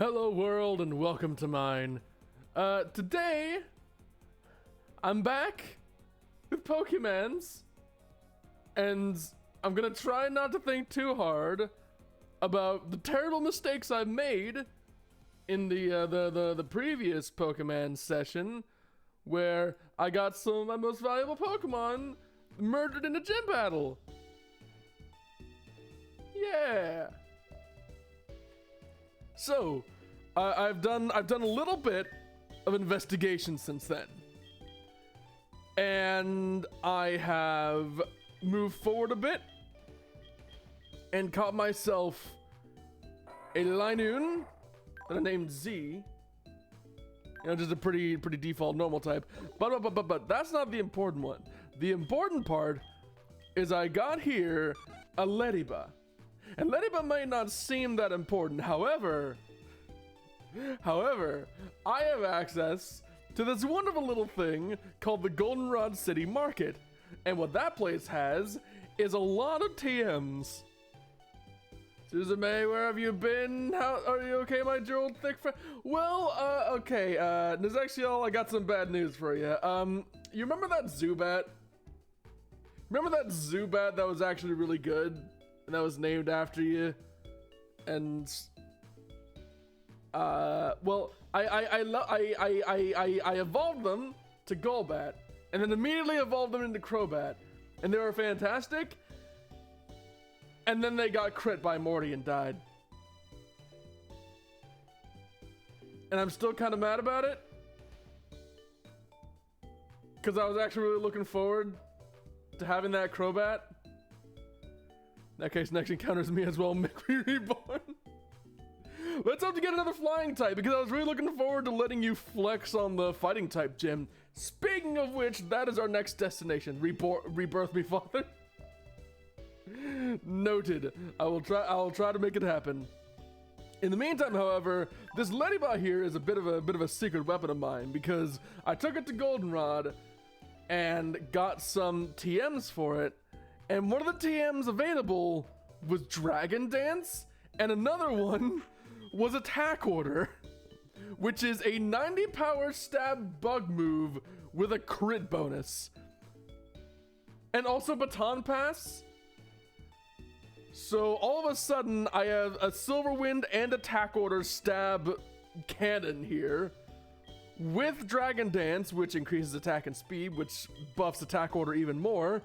Hello world and welcome to mine. Today, I'm back with Pokemons, and I'm gonna try not to think too hard about the terrible mistakes I've made in the previous Pokemon session, where I got some of my most valuable Pokemon murdered in a gym battle. Yeah. So, I've done a little bit of investigation since then, and I have moved forward a bit and caught myself a Linoon that I named Z. You know, just a pretty default normal type. But that's not the important one. The important part is I got here a Lediba. And Lediba might not seem that important. However, I have access to this wonderful little thing called the Goldenrod City Market. And what that place has is a lot of TMs. Suzume, where have you been? How are you okay, my dear old thick friend? Well, okay, Nizexiel, I got some bad news for you. You remember that Zubat? Remember that Zubat that was actually really good? And that was named after you? And well, I evolved them to Golbat, and then immediately evolved them into Crobat, and they were fantastic. And then they got crit by Morty and died. And I'm still kind of mad about it, because I was actually really looking forward to having that Crobat. In that case, next encounters me as well, make me reborn. Let's hope to get another flying type, because I was really looking forward to letting you flex on the fighting type gym. Speaking of which, that is our next destination. Rebirth me, father. Noted. I will try to make it happen. In the meantime, however, this Lediba here is a bit of a secret weapon of mine, because I took it to Goldenrod and got some TMs for it. And one of the TMs available was Dragon Dance, and another one was Attack Order, which is a 90 power stab bug move with a crit bonus. And also Baton Pass. So all of a sudden, I have a Silver Wind and Attack Order stab cannon here, with Dragon Dance, which increases attack and speed, which buffs Attack Order even more.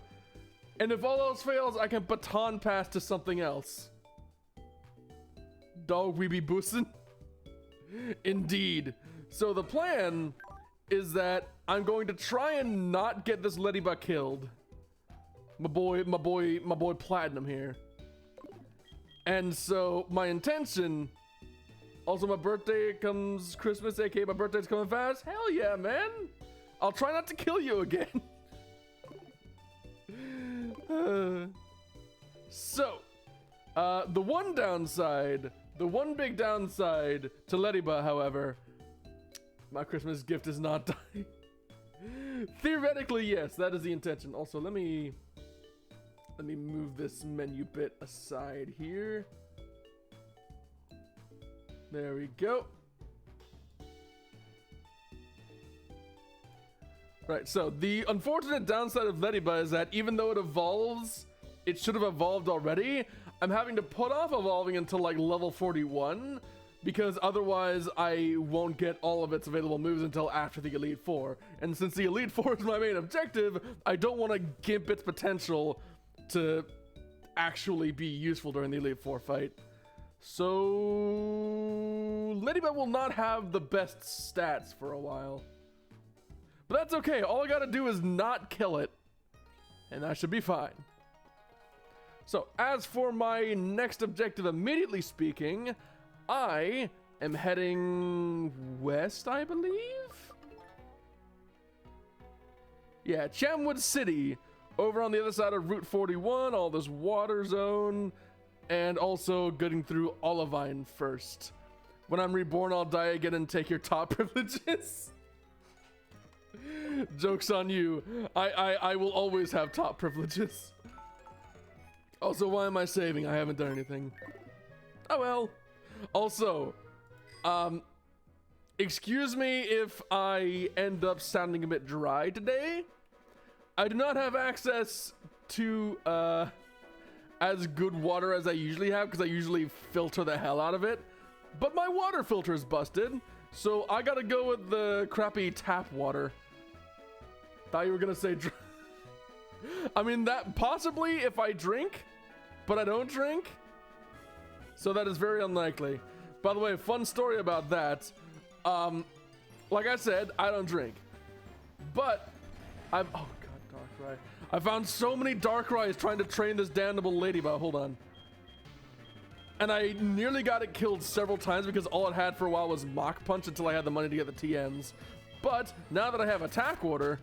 And if all else fails, I can Baton Pass to something else. Dog we be boostin'? Indeed. So the plan is that I'm going to try and not get this Lediba killed. My boy Platinum here. And so my intention, also my birthday comes Christmas, aka my birthday's coming fast. Hell yeah, man. I'll try not to kill you again. So, the one big downside to Lediba, however, my Christmas gift is not dying. Theoretically, yes, that is the intention. Also, let me move this menu bit aside here. There we go. Right, so the unfortunate downside of Lediba is that even though it evolves, it should have evolved already. I'm having to put off evolving until like level 41, because otherwise I won't get all of its available moves until after the Elite Four. And since the Elite Four is my main objective, I don't want to gimp its potential to actually be useful during the Elite Four fight. So Lediba will not have the best stats for a while. But that's okay, all I gotta do is not kill it, and that should be fine. So, as for my next objective, immediately speaking, I am heading west, I believe? Yeah, Chamwood City, over on the other side of Route 41, all this water zone, and also getting through Olivine first. When I'm reborn, I'll die again and take your top privileges. Joke's on you. I will always have top privileges. Also, why am I saving? I haven't done anything. Oh well. Also, Excuse me if I end up sounding a bit dry today. I do not have access to as good water as I usually have because I usually filter the hell out of it. But my water filter is busted, so I gotta go with the crappy tap water. Thought you were gonna say I mean, that possibly if I drink, but I don't drink. So that is very unlikely. By the way, fun story about that. Like I said, I don't drink. But oh god, Darkrai. I found so many Darkrai's trying to train this damnable ladybug. Hold on. And I nearly got it killed several times because all it had for a while was Mach Punch until I had the money to get the TMs. But now that I have Attack Order,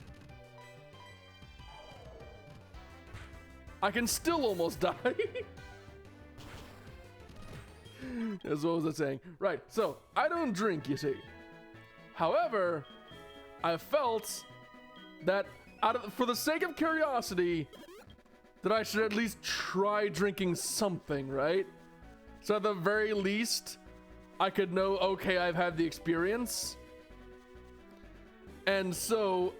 I can still almost die. As what was I saying? Right, so I don't drink, you see. However, I felt that for the sake of curiosity, that I should at least try drinking something, right? So at the very least, I could know, okay, I've had the experience. And so,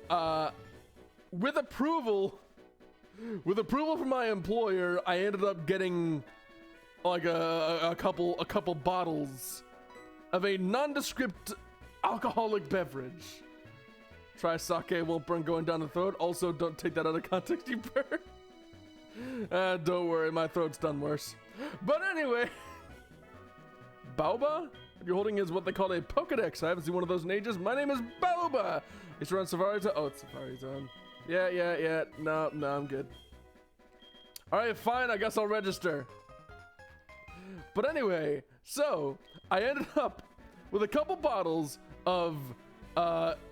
with approval from my employer, I ended up getting like a couple bottles of a nondescript alcoholic beverage. Try sake, won't burn going down the throat. Also, don't take that out of context, you burn. Don't worry, my throat's done worse. But anyway, Baoba? You're holding is what they call a Pokedex. I haven't seen one of those in ages. My name is Baoba. It's around Safari Zone. Oh, it's Safari Zone. Yeah. No, I'm good. All right, fine. I guess I'll register. But anyway, so I ended up with a couple bottles of,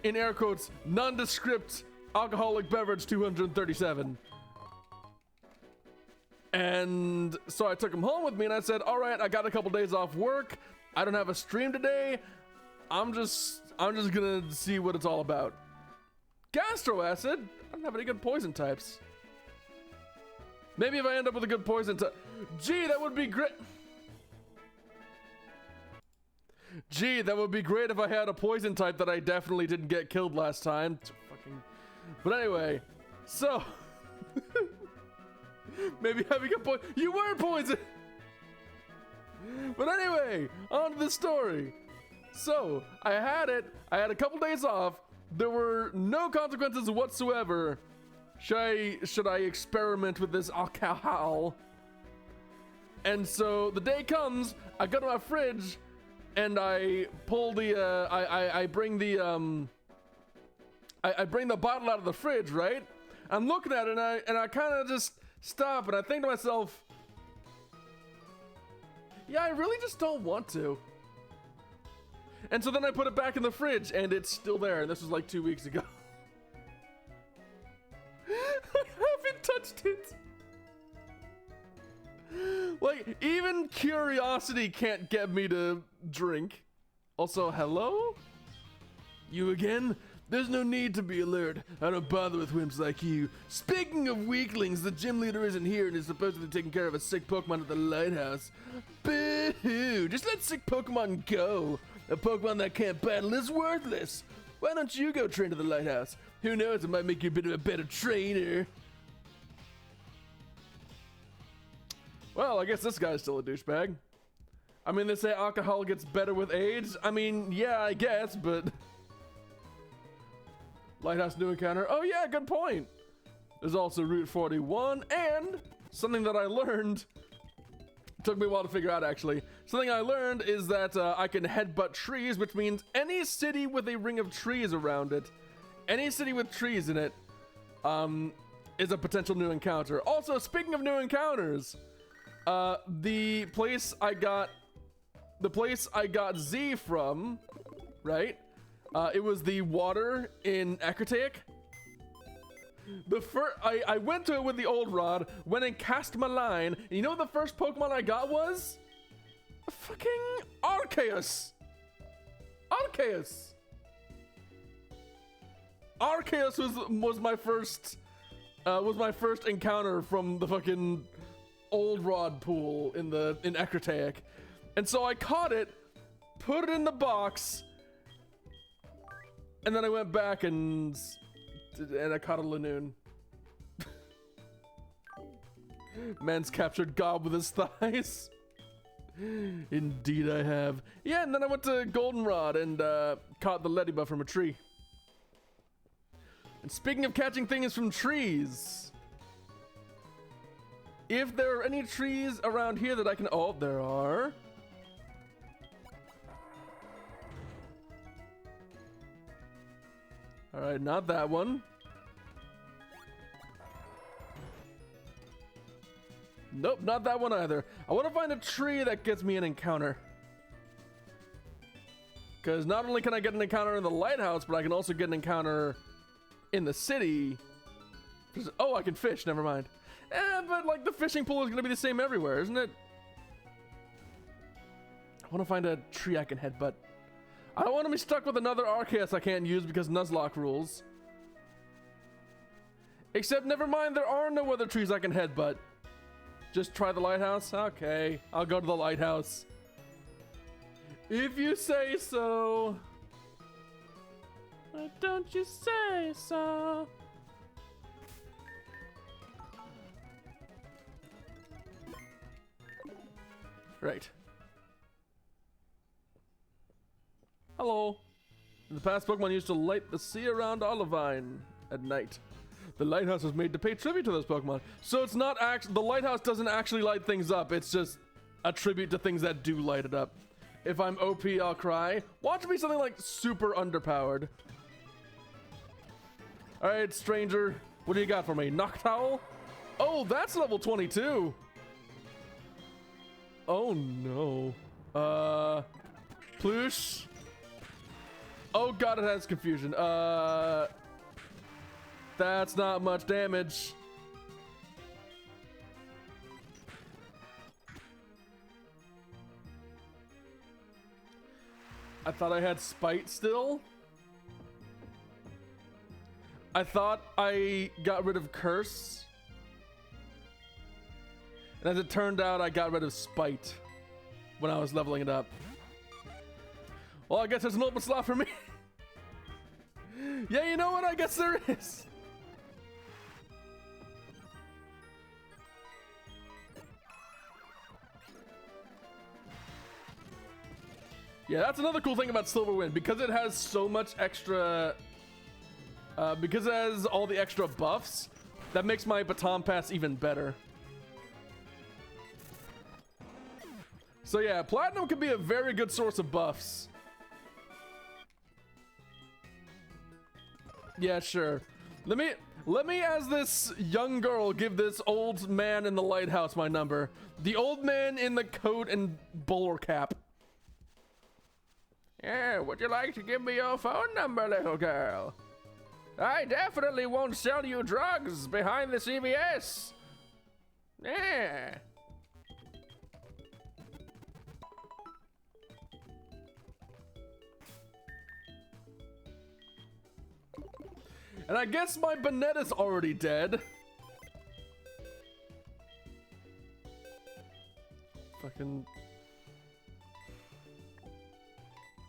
in air quotes, nondescript alcoholic beverage 237. And so I took them home with me and I said, all right, I got a couple days off work. I don't have a stream today. I'm just gonna see what it's all about. Gastro acid? I don't have any good poison types. Maybe if I end up with a good poison type. Gee, that would be great. Gee, that would be great if I had a poison type that I definitely didn't get killed last time. But anyway, so maybe having a poison. You were poisoned. But anyway, on to the story. So I had a couple days off. There were no consequences whatsoever. Should I experiment with this alcohol? And so the day comes, I go to my fridge and I pull the I bring the I bring the bottle out of the fridge, right? I'm looking at it and I kind of just stop and I think to myself, yeah, I really just don't want to. And so then I put it back in the fridge and it's still there, and this was like 2 weeks ago. I haven't touched it. Like, even curiosity can't get me to drink. Also, hello? You again? There's no need to be alert. I don't bother with wimps like you. Speaking of weaklings, the gym leader isn't here and is supposedly taking care of a sick Pokemon at the lighthouse. Boo-hoo! Just let sick Pokemon go. A Pokemon that can't battle is worthless. Why don't you go train to the lighthouse? Who knows, it might make you a bit of a better trainer. Well, I guess this guy's still a douchebag. I mean, they say alcohol gets better with age. I mean, yeah, I guess, but... Lighthouse new encounter. Oh yeah, good point. There's also Route 41, and something that I learned, took me a while to figure out actually. Something I learned is that I can headbutt trees, which means any city with a ring of trees around it, any city with trees in it, is a potential new encounter. Also, speaking of new encounters, the place I got Z from, right? It was the water in Ecruteak. I went to it with the old rod, went and cast my line, and you know what the first Pokemon I got was? A fucking Arceus. Arceus. Arceus was my first encounter from the fucking old rod pool in Ecruteak. And so I caught it, put it in the box, and then I went back and I caught a Lanoon. Man's captured God with his thighs. Indeed I have. Yeah, and then I went to Goldenrod and caught the ladybug from a tree. And speaking of catching things from trees, if there are any trees around here that I can... Oh, there are. Alright, not that one. Nope, not that one either. I want to find a tree that gets me an encounter. Because not only can I get an encounter in the lighthouse, but I can also get an encounter in the city. Oh, I can fish, never mind. But like the fishing pool is going to be the same everywhere, isn't it? I want to find a tree I can headbutt. I don't want to be stuck with another Arceus I can't use because Nuzlocke rules. Except, never mind, there are no other trees I can headbutt. Just try the lighthouse? Okay, I'll go to the lighthouse. If you say so. Why don't you say so? Right. Hello. In the past, Pokemon used to light the sea around Olivine at night. The lighthouse was made to pay tribute to those Pokemon. So it's not actually, the lighthouse doesn't actually light things up. It's just a tribute to things that do light it up. If I'm OP, I'll cry. Watch me something like super underpowered. All right, stranger. What do you got for me? Noctowl? Oh, that's level 22. Oh no. Ploosh. Oh god, it has confusion. That's not much damage. I thought I had spite still. I thought I got rid of curse. And as it turned out, I got rid of spite when I was leveling it up. Well, I guess there's an open slot for me. Yeah, you know what? I guess there is. Yeah, that's another cool thing about Silver Wind. Because it has so much extra... because it has all the extra buffs, that makes my Baton Pass even better. So yeah, Platinum can be a very good source of buffs. Yeah, sure. Let me as this young girl give this old man in the lighthouse my number. The old man in the coat and bowler cap. Yeah, would you like to give me your phone number, little girl? I definitely won't sell you drugs behind the CVS. Yeah. And I guess my Banetta's already dead. Fucking...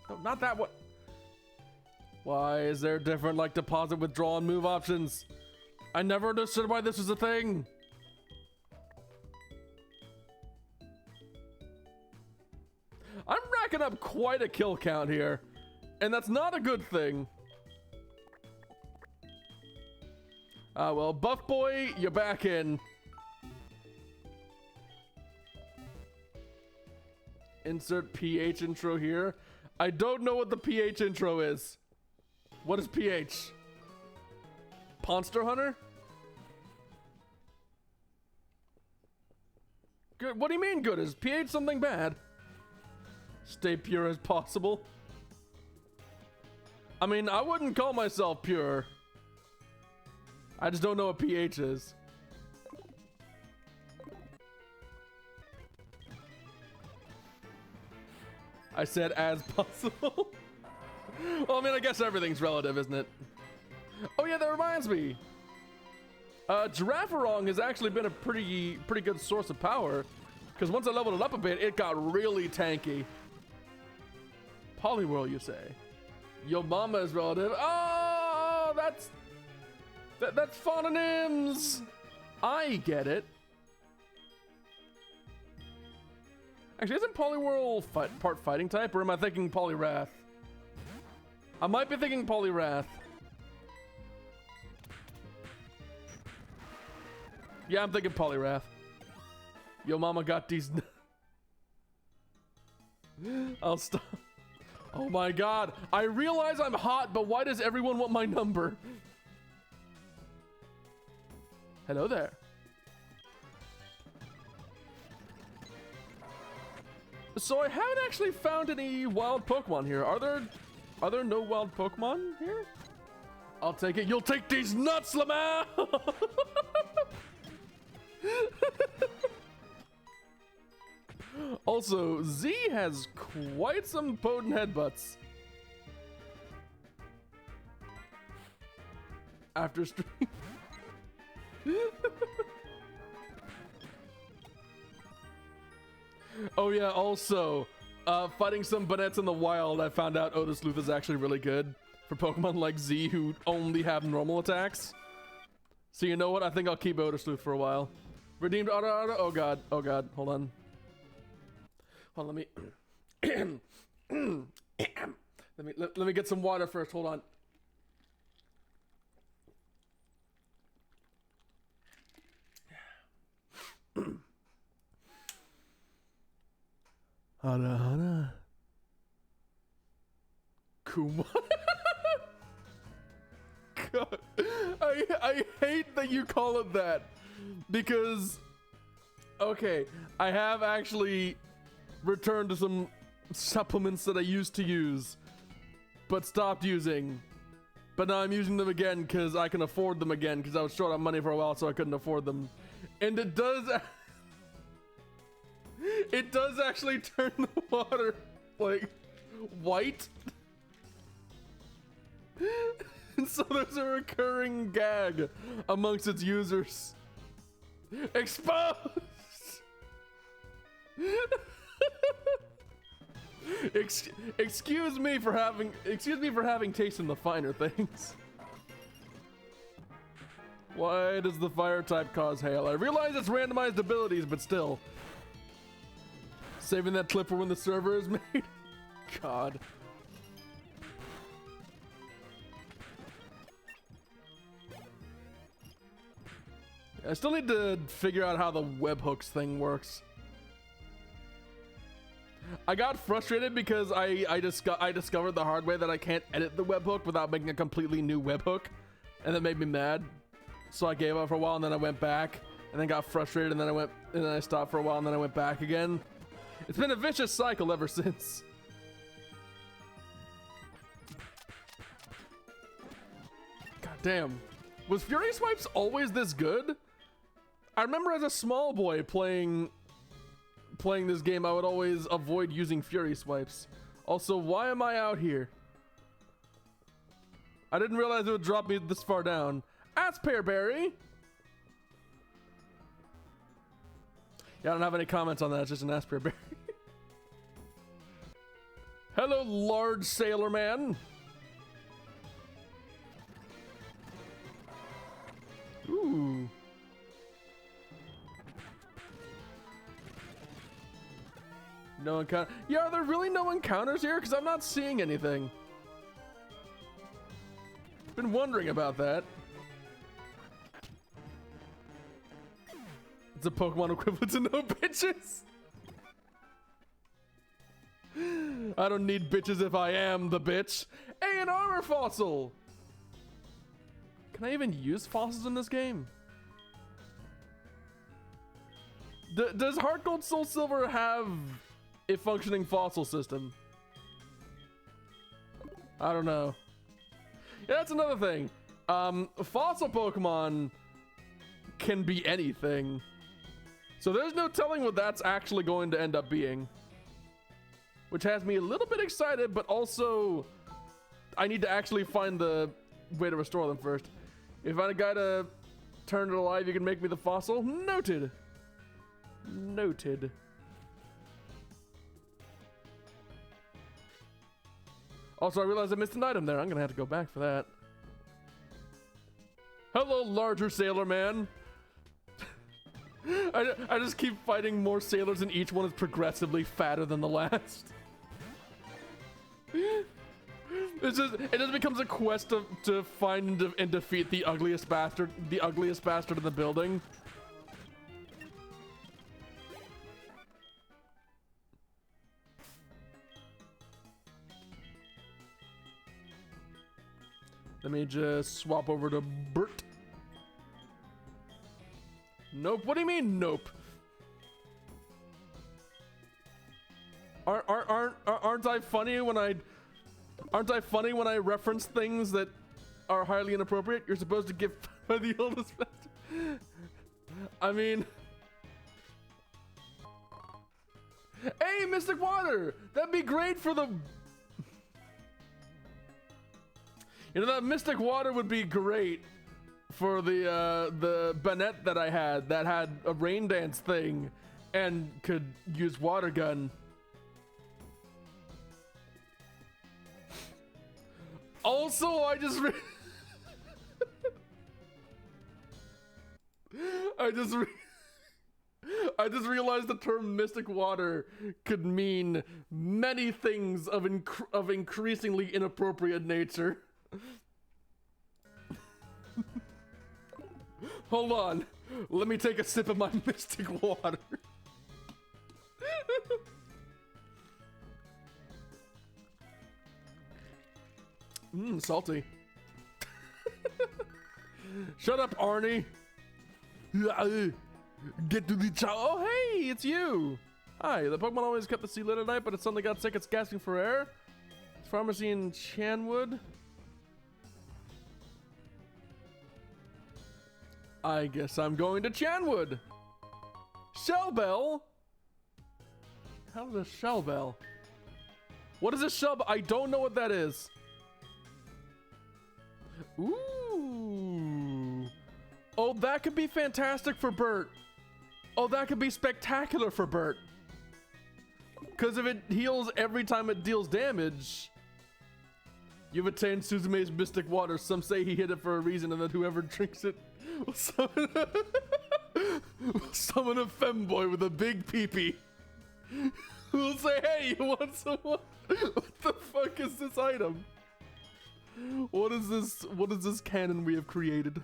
No, not that one. Why is there different, like, deposit, withdraw, and move options? I never understood why this was a thing. I'm racking up quite a kill count here, and that's not a good thing. Well, Buff Boy, you're back in. Insert PH intro here. I don't know what the PH intro is. What is PH? Monster Hunter? Good. What do you mean good? Is PH something bad? Stay pure as possible. I mean, I wouldn't call myself pure. I just don't know what PH is. I said as possible. Well, I mean, I guess everything's relative, isn't it? Oh yeah, that reminds me. Girafarong has actually been a pretty good source of power. Because once I leveled it up a bit, it got really tanky. Poliwhirl, you say? Yo mama is relative. Oh, that's phononyms. I get it. Actually, isn't Poliwhirl part fighting type, or am I thinking Poliwrath? I might be thinking Poliwrath. Yeah, I'm thinking Poliwrath. Yo mama got these. I'll stop. Oh my god. I realize I'm hot, but why does everyone want my number? Hello there. So I haven't actually found any wild Pokemon here. Are there no wild Pokemon here? I'll take it. You'll take these nuts, Lamau! Also, Z has quite some potent headbutts. After stream. Oh yeah, also, fighting some Banets in the wild, I found out Otisluth is actually really good for Pokemon like Z who only have normal attacks. So you know what? I think I'll keep Otisluth for a while. Redeemed auto. Oh god, hold on. Hold on, let me get some water first. Hold on. Hana. Kuma. God, I hate that you call it that, because okay, I have actually returned to some supplements that I used to use but stopped using, but now I'm using them again because I can afford them again, because I was short on money for a while, so I couldn't afford them. And it does actually turn the water like white. And so there's a recurring gag amongst its users. Exposed. Excuse me for having taste in the finer things. Why does the fire type cause hail? I realize it's randomized abilities, but still. Saving that clip for when the server is made. God. I still need to figure out how the webhooks thing works. I got frustrated because I discovered the hard way that I can't edit the webhook without making a completely new webhook, and that made me mad. So I gave up for a while, and then I went back, and then got frustrated, and then I stopped for a while, and then I went back again. It's been a vicious cycle ever since. God damn. Was Fury Swipes always this good? I remember as a small boy playing this game, I would always avoid using Fury Swipes. Also, why am I out here? I didn't realize it would drop me this far down. Aspearberry! Yeah, I don't have any comments on that, it's just an Aspearberry. Hello, large sailor man. Ooh. No encounter. Yeah, are there really no encounters here? Because I'm not seeing anything. Been wondering about that. It's a Pokemon equivalent to no bitches. I don't need bitches if I am the bitch. Hey, an armor fossil! Can I even use fossils in this game? Does Heart Gold Soul Silver have a functioning fossil system? I don't know. Yeah, that's another thing. Fossil Pokemon can be anything. So there's no telling what that's actually going to end up being. Which has me a little bit excited, but also I need to actually find the way to restore them first. If I got to turn it alive, you can make me the fossil. Noted. Noted. Also, I realized I missed an item there. I'm gonna have to go back for that. Hello, larger sailor man. I just keep fighting more sailors and each one is progressively fatter than the last. It just becomes a quest to find and defeat the ugliest bastard in the building. Let me just swap over to Bert. Nope. What do you mean, nope? Aren't I funny when I reference things that are highly inappropriate? You're supposed to give by the oldest bastard. I mean, hey, Mystic Water. That'd be great for the. You know, that Mystic Water would be great for the Banette that I had that had a rain dance thing and could use water gun. Also, I just realized the term Mystic Water could mean many things of increasingly inappropriate nature. Hold on. Let me take a sip of my Mystic Water. Salty. Shut up, Arnie. Get to the chow. Oh, hey, it's you. Hi, the Pokemon always kept the sea lit at night, but it suddenly got sick. It's gasping for air. Pharmacy in Chanwood. I guess I'm going to Chanwood. Shell Bell? How is a Shell Bell? What is a Shell Bell? I don't know what that is. Ooh. Oh, that could be fantastic for Bert. Oh, that could be spectacular for Bert. Because if it heals every time it deals damage, you've attained Suzume's Mystic Water. Some say he hid it for a reason and that whoever drinks it will summon a femboy with a big peepee. Who'll say, hey, you want some? What the fuck is this item? What is this canon we have created?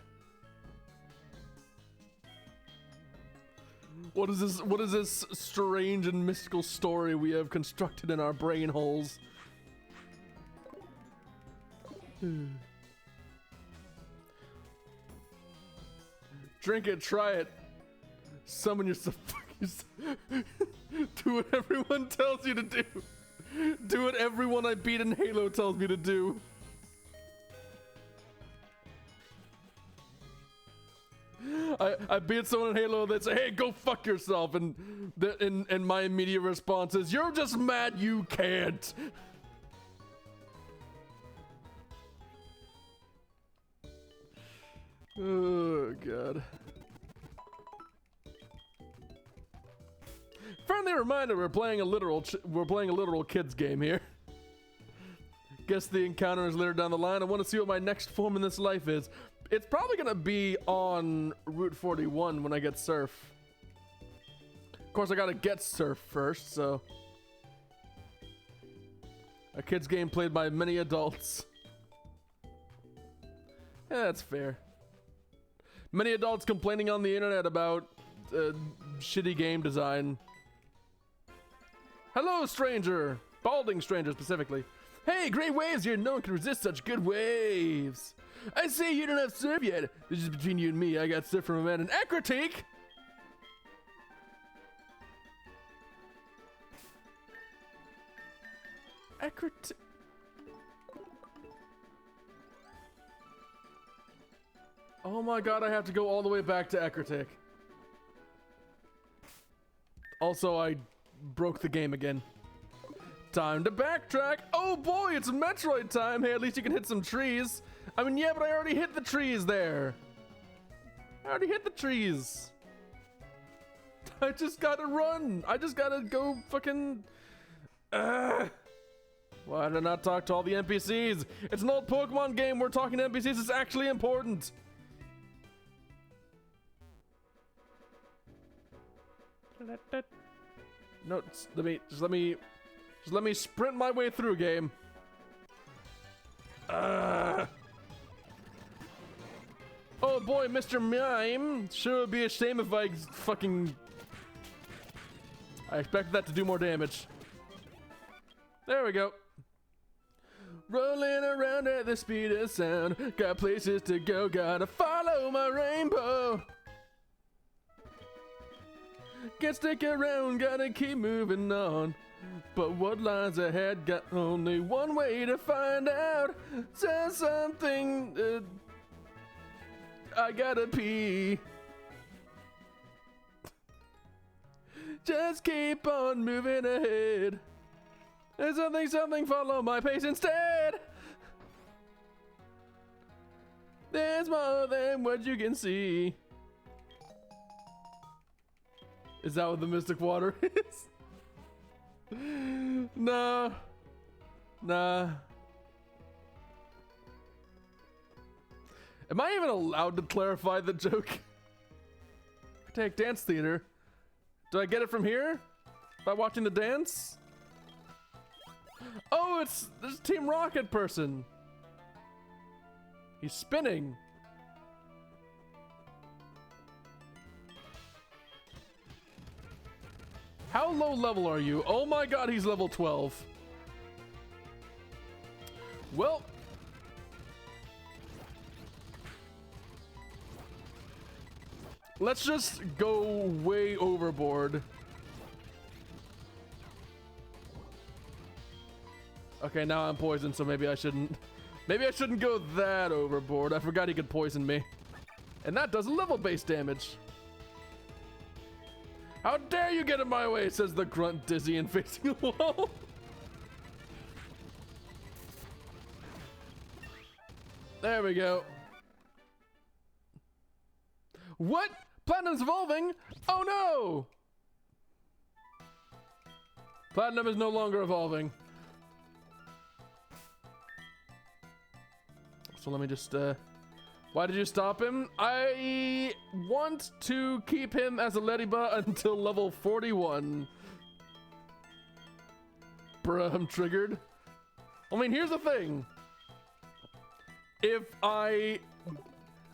What is this strange and mystical story we have constructed in our brain holes? Drink it, try it. Summon yourself. Do what everyone tells you to do. Do what everyone I beat in Halo tells me to do. I beat someone in Halo that say, hey, go fuck yourself, and my immediate response is, you're just mad you can't. Oh god. Friendly reminder, we're playing a literal kids game here. Guess the encounter is later down the line. I want to see what my next form in this life is. It's probably gonna be on Route 41 when I get Surf. Of course, I gotta get Surf first, so. A kid's game played by many adults. Yeah, that's fair. Many adults complaining on the internet about shitty game design. Hello, stranger. Balding stranger, specifically. Hey, great waves here. No one can resist such good waves. I say you don't have Surf yet. This is between you and me. I got Surf from a man in Acrotique. Acrotique. Oh my god, I have to go all the way back to Acrotique. Also, I broke the game again. Time to backtrack. Oh boy, it's Metroid time. Hey, at least you can hit some trees. I mean, yeah, but I already hit the trees there. I already hit the trees. I just gotta run. I just gotta go fucking... Why did I not talk to all the NPCs? It's an old Pokemon game. We're talking to NPCs. It's actually important. No, let me sprint my way through, game. Oh boy, Mr. Mime. Sure would be a shame if I fucking... I expected that to do more damage. There we go. Rolling around at the speed of sound. Got places to go, gotta follow my rainbow. Can't stick around, gotta keep moving on. But what lies ahead, got only one way to find out. Say something, I gotta pee. Just keep on moving ahead. There's something, follow my pace instead. There's more than what you can see. Is that what the mystic water is? Nah. Nah. Am I even allowed to clarify the joke? Take dance theater. Do I get it from here? By watching the dance? Oh, it's this Team Rocket person. He's spinning. How low level are you? Oh my god, he's level 12. Well, let's just go way overboard. Okay, now I'm poisoned, so maybe I shouldn't go that overboard. I forgot he could poison me. And that does level-based damage. How dare you get in my way, says the grunt, dizzy and facing the wall. There we go. What? Platinum's evolving? Oh no! Platinum is no longer evolving. So let me just, why did you stop him? I want to keep him as a Ladybug until level 41. Bruh, I'm triggered. I mean, here's the thing.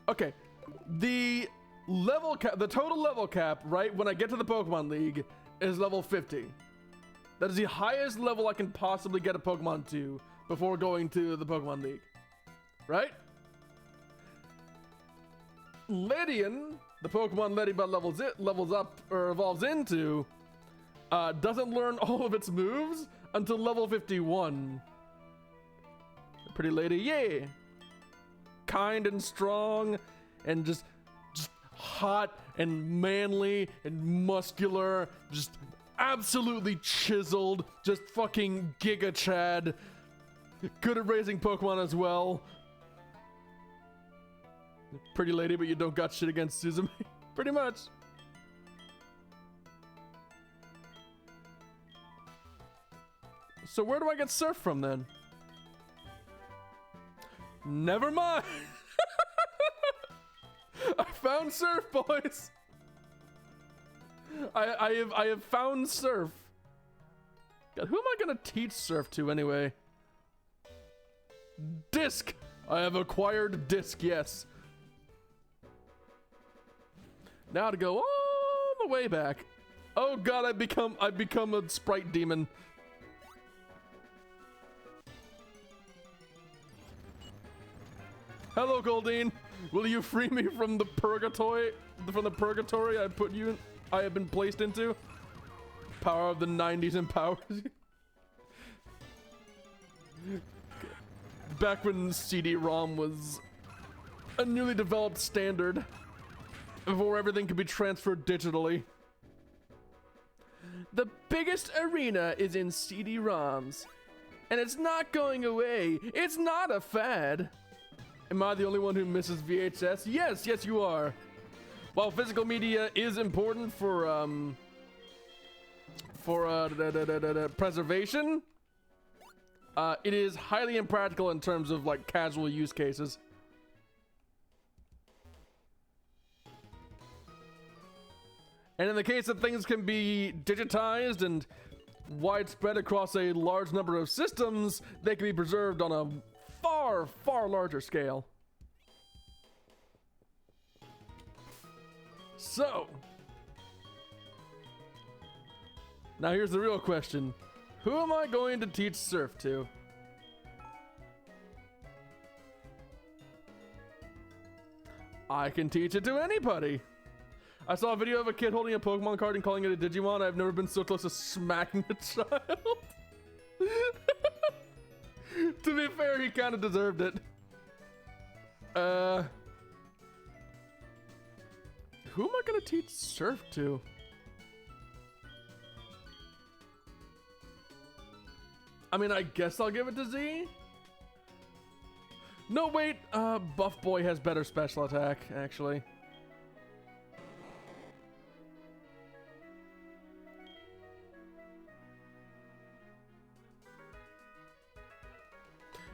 Okay, the level cap, the total level cap, right, when I get to the Pokemon League is level 50. That is the highest level I can possibly get a Pokemon to before going to the Pokemon League. Right? Ledian, the Pokemon Ladybug levels up or evolves into, doesn't learn all of its moves until level 51. Pretty lady, yeah. Kind and strong and just hot and manly and muscular, just absolutely chiseled, just fucking Giga Chad. Good at raising Pokemon as well. Pretty lady, but you don't got shit against Suzume. Pretty much. So where do I get Surf from then? Never mind. I found Surf, boys. I have found Surf. God, who am I gonna teach Surf to anyway? Disc. I have acquired Disc. Yes. Now to go all the way back. Oh god, I've become a sprite demon. Hello, Goldine. Will you free me from the purgatory I have been placed into? Power of the 90s empowers you. Back when CD-ROM was a newly developed standard. Before everything could be transferred digitally. The biggest arena is in CD-ROMs. And it's not going away. It's not a fad. Am I the only one who misses VHS? Yes, yes you are. While physical media is important for preservation, it is highly impractical in terms of like casual use cases. And in the case that things can be digitized and widespread across a large number of systems, they can be preserved on a far, far larger scale. So, now here's the real question. Who am I going to teach surf to? I can teach it to anybody. I saw a video of a kid holding a Pokemon card and calling it a Digimon. I've never been so close to smacking a child. To be fair, he kind of deserved it. Who am I gonna teach surf to? I mean, I guess I'll give it to Z. No, wait. Buff Boy has better special attack, actually.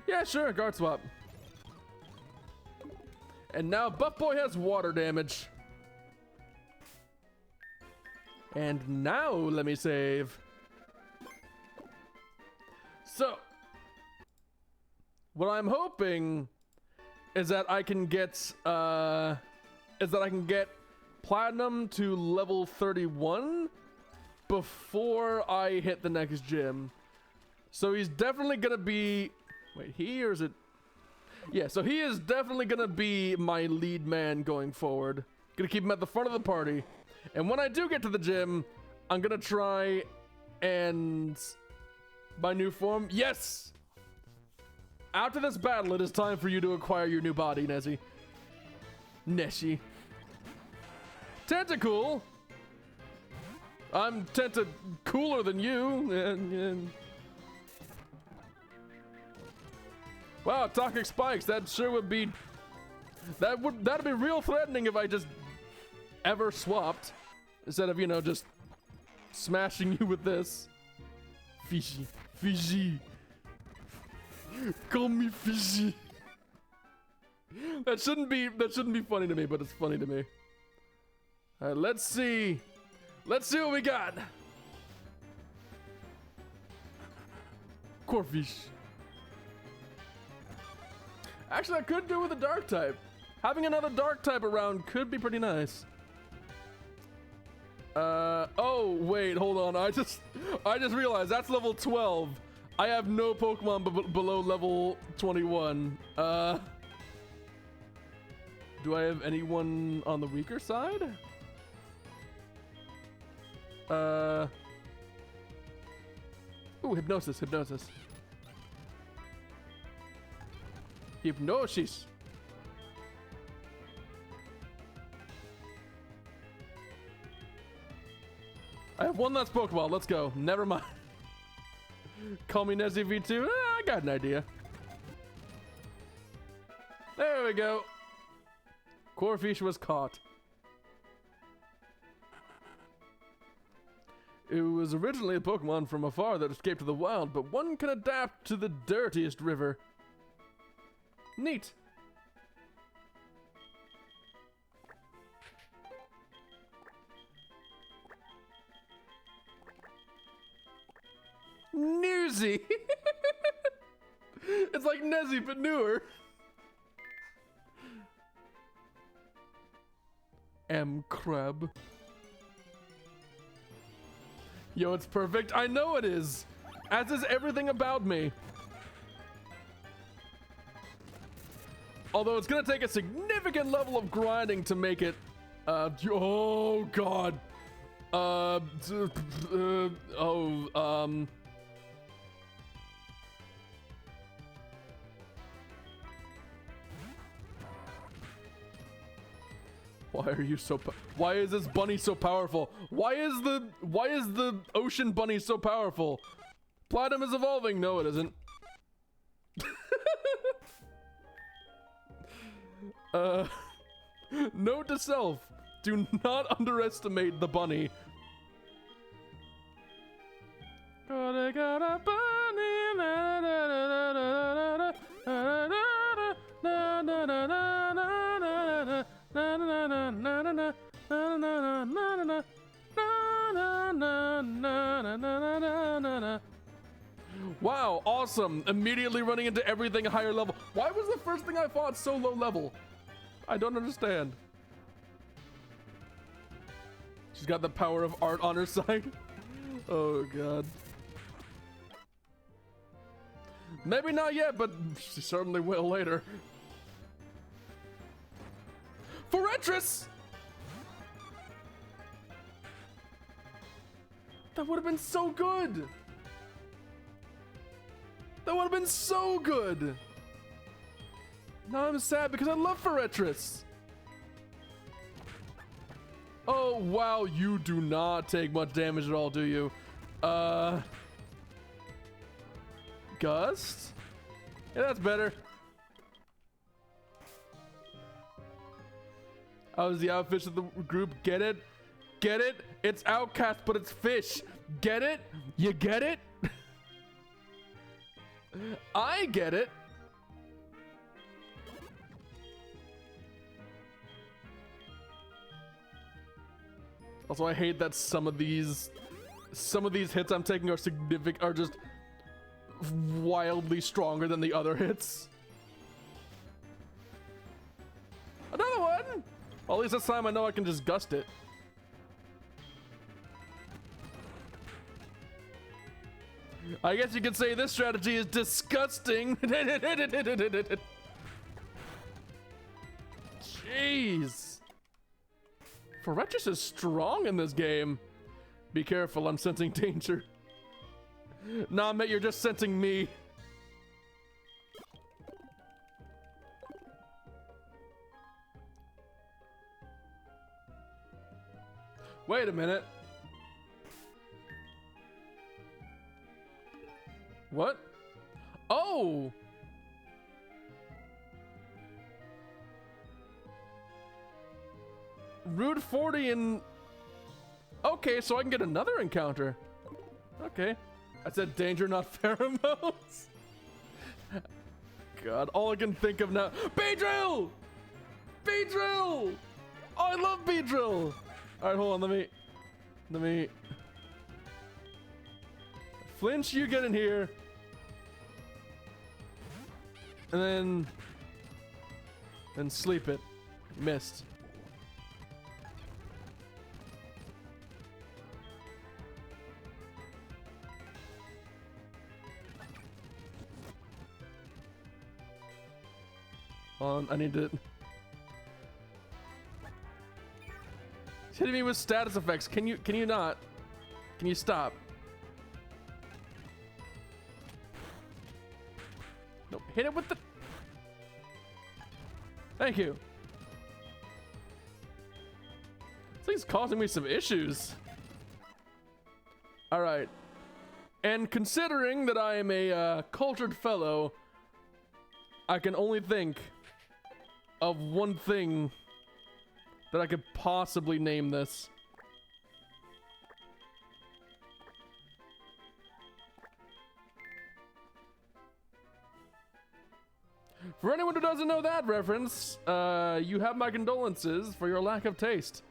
Yeah, sure, guard swap. And now Buff Boy has water damage. And now let me save. So, what I'm hoping is that I can get platinum to level 31 before I hit the next gym. So he's definitely gonna be, wait, he or is it? Yeah, so he is definitely gonna be my lead man going forward. Gonna keep him at the front of the party. And when I do get to the gym, I'm gonna try and my new form. Yes! After this battle, it is time for you to acquire your new body, Nezzy. Neshi. Tentacool. I'm cooler than you. Wow, toxic spikes. That sure would be. That'd be real threatening if I just ever swapped instead of, you know, just smashing you with this. Fishy. Fishy. Call me Fishy. That shouldn't be funny to me, but it's funny to me. Alright, let's see. Let's see what we got. Corfish. Actually, I could do with a dark type. Having another dark type around could be pretty nice. Oh, wait, hold on. I just realized that's level 12. I have no Pokemon below level 21. Do I have anyone on the weaker side? Ooh, Hypnosis. Hypnosis. I have one last Pokeball. Let's go. Never mind. Call me Nezzy V2. I got an idea. There we go. Corfish was caught. It was originally a Pokemon from afar that escaped to the wild, but one can adapt to the dirtiest river. Neat. Newsy. It's like Nezzy, but newer. M Crab. Yo, it's perfect. I know it is. As is everything about me. Although it's gonna take a significant level of grinding to make it. Oh god. Why are you so why is this bunny so powerful? Why is the ocean bunny so powerful? Platinum is evolving. No, it isn't. Note to self, do not underestimate the bunny. Got a bunny, Wow, awesome. Immediately running into everything higher level. Why was the first thing I fought so low level? I don't understand. She's got the power of art on her side. Oh, God. Maybe not yet, but she certainly will later. Fortress! That would have been so good. That would have been so good. Now I'm sad because I love Fortress. Oh, wow, you do not take much damage at all, do you? Gust? Yeah, that's better. I was the outfish of the group. Get it? Get it? It's outcast, but it's fish. Get it? You get it? I get it. Also, I hate that some of these hits I'm taking are just wildly stronger than the other hits. Another one. Well, at least this time I know I can just gust it. I guess you could say this strategy is disgusting. Jeez. Fortress is strong in this game. Be careful, I'm sensing danger. Nah, mate, you're just sensing me. Wait a minute. What? Oh! Route 40 and... Okay, so I can get another encounter. Okay. I said danger, not pheromones. God, all I can think of now... Beedrill! Beedrill! Oh, I love Beedrill! Alright, hold on, let me... Flinch, you get in here. And then sleep it. Missed. Hold on, I need to... He's hitting me with status effects. Can you not? Can you stop? No, hit it with the... Thank you. This thing's causing me some issues. All right. And considering that I am a cultured fellow, I can only think of one thing that I could possibly name this. For anyone who doesn't know that reference, you have my condolences for your lack of taste.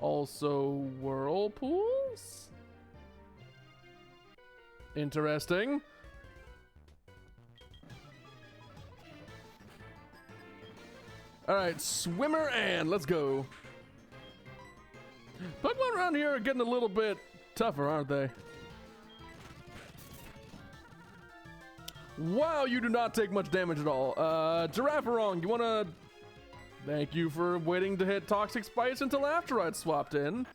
Also, whirlpools? Interesting. Alright, swimmer and let's go. Pokemon around here are getting a little bit tougher, aren't they? Wow, you do not take much damage at all. Girafarong, you wanna... Thank you for waiting to hit Toxic Spice until after I'd swapped in.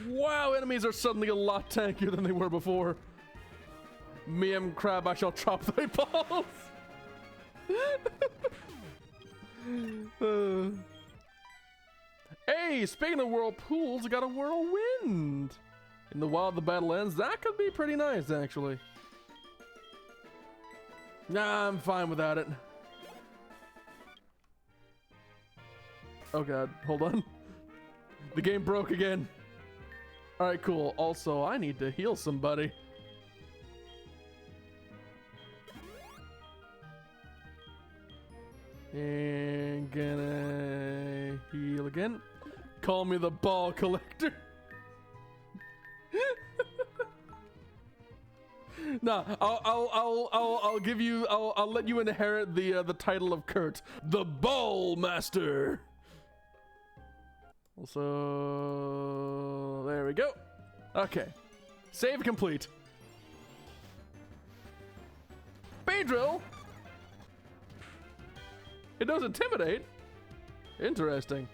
Wow, enemies are suddenly a lot tankier than they were before. Miam Crab, I shall chop thy balls. Hey, speaking of whirlpools, I got a whirlwind. In the wild, the battle ends. That could be pretty nice, actually. Nah, I'm fine without it. Oh god, hold on. The game broke again. Alright, cool. Also, I need to heal somebody. And gonna second. Call me the ball collector. Nah, I'll give you. I'll let you inherit the title of Kurt, the Ball Master. Also, there we go. Okay, save complete. Beedrill. It does intimidate. Interesting.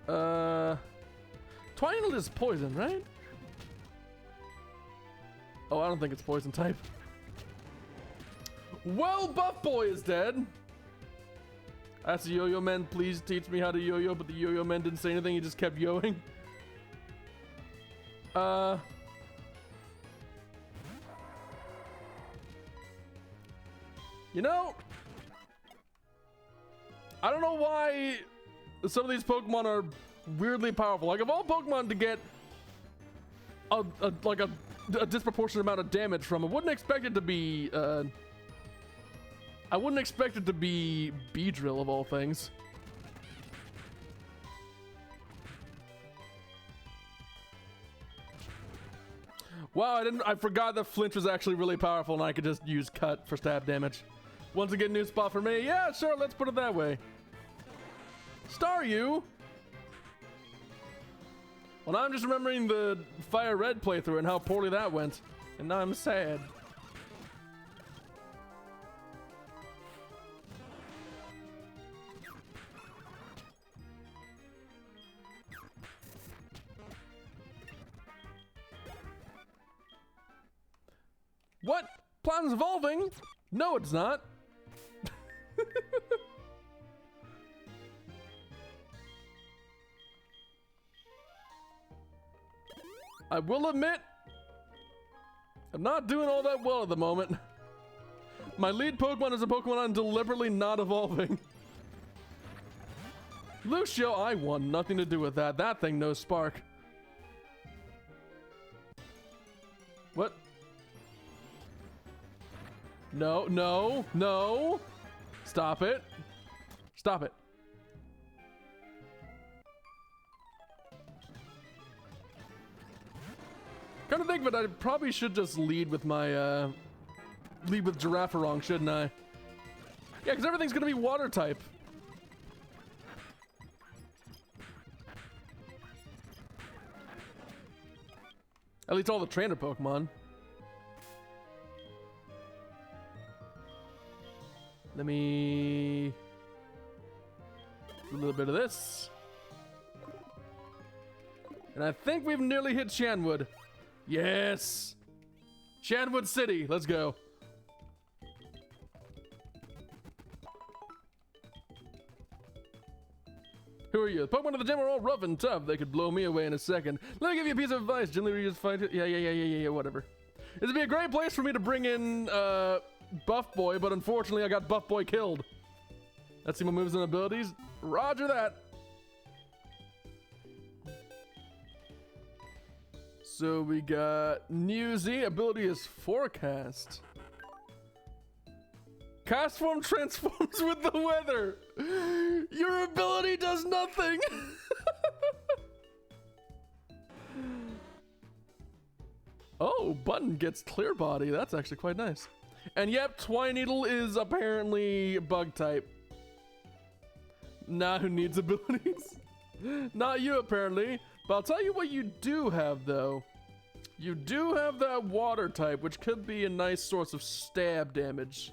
Twine Needle is poison, right? Oh, I don't think it's poison type. Well, Buff Boy is dead. I asked the Yo-Yo Man, please teach me how to yo-yo, but the Yo-Yo Man didn't say anything. He just kept yoing. You know, I don't know why some of these Pokemon are weirdly powerful. Like, of all Pokemon to get a disproportionate amount of damage from, I wouldn't expect it to be Beedrill of all things. Wow, I forgot that flinch was actually really powerful and I could just use cut for stab damage. Once again, new spot for me. Yeah, sure, let's put it that way. Staryu. Well, now I'm just remembering the Fire Red playthrough and how poorly that went. And now I'm sad. What? Plan's evolving? No, it's not. I will admit, I'm not doing all that well at the moment. My lead Pokemon is a Pokemon I'm deliberately not evolving. Lucio, I won. Nothing to do with that. That thing knows Spark. What? No, no, no. Stop it. Stop it. Kind of think, but I probably should just lead with my, lead with Girafarong, shouldn't I? Yeah, because everything's gonna be water type. At least all the trainer Pokemon. Let me do a little bit of this. And I think we've nearly hit Shanwood. Yes! Shanwood City, let's go. Who are you? The Pokemon of the gym are all rough and tough. They could blow me away in a second. Let me give you a piece of advice. Generally, you just fight it. Yeah, whatever. This would be a great place for me to bring in, Buff Boy, but unfortunately I got Buff Boy killed. Let's see my moves and abilities. Roger that. So we got Newsy. Ability is Forecast. Cast form transforms with the weather. Your ability does nothing. Oh, Button gets Clear Body. That's actually quite nice. And yep, Twine Needle is apparently bug type. Nah, who needs abilities? Not you, apparently. But I'll tell you what you do have, though. You do have that water type, which could be a nice source of stab damage.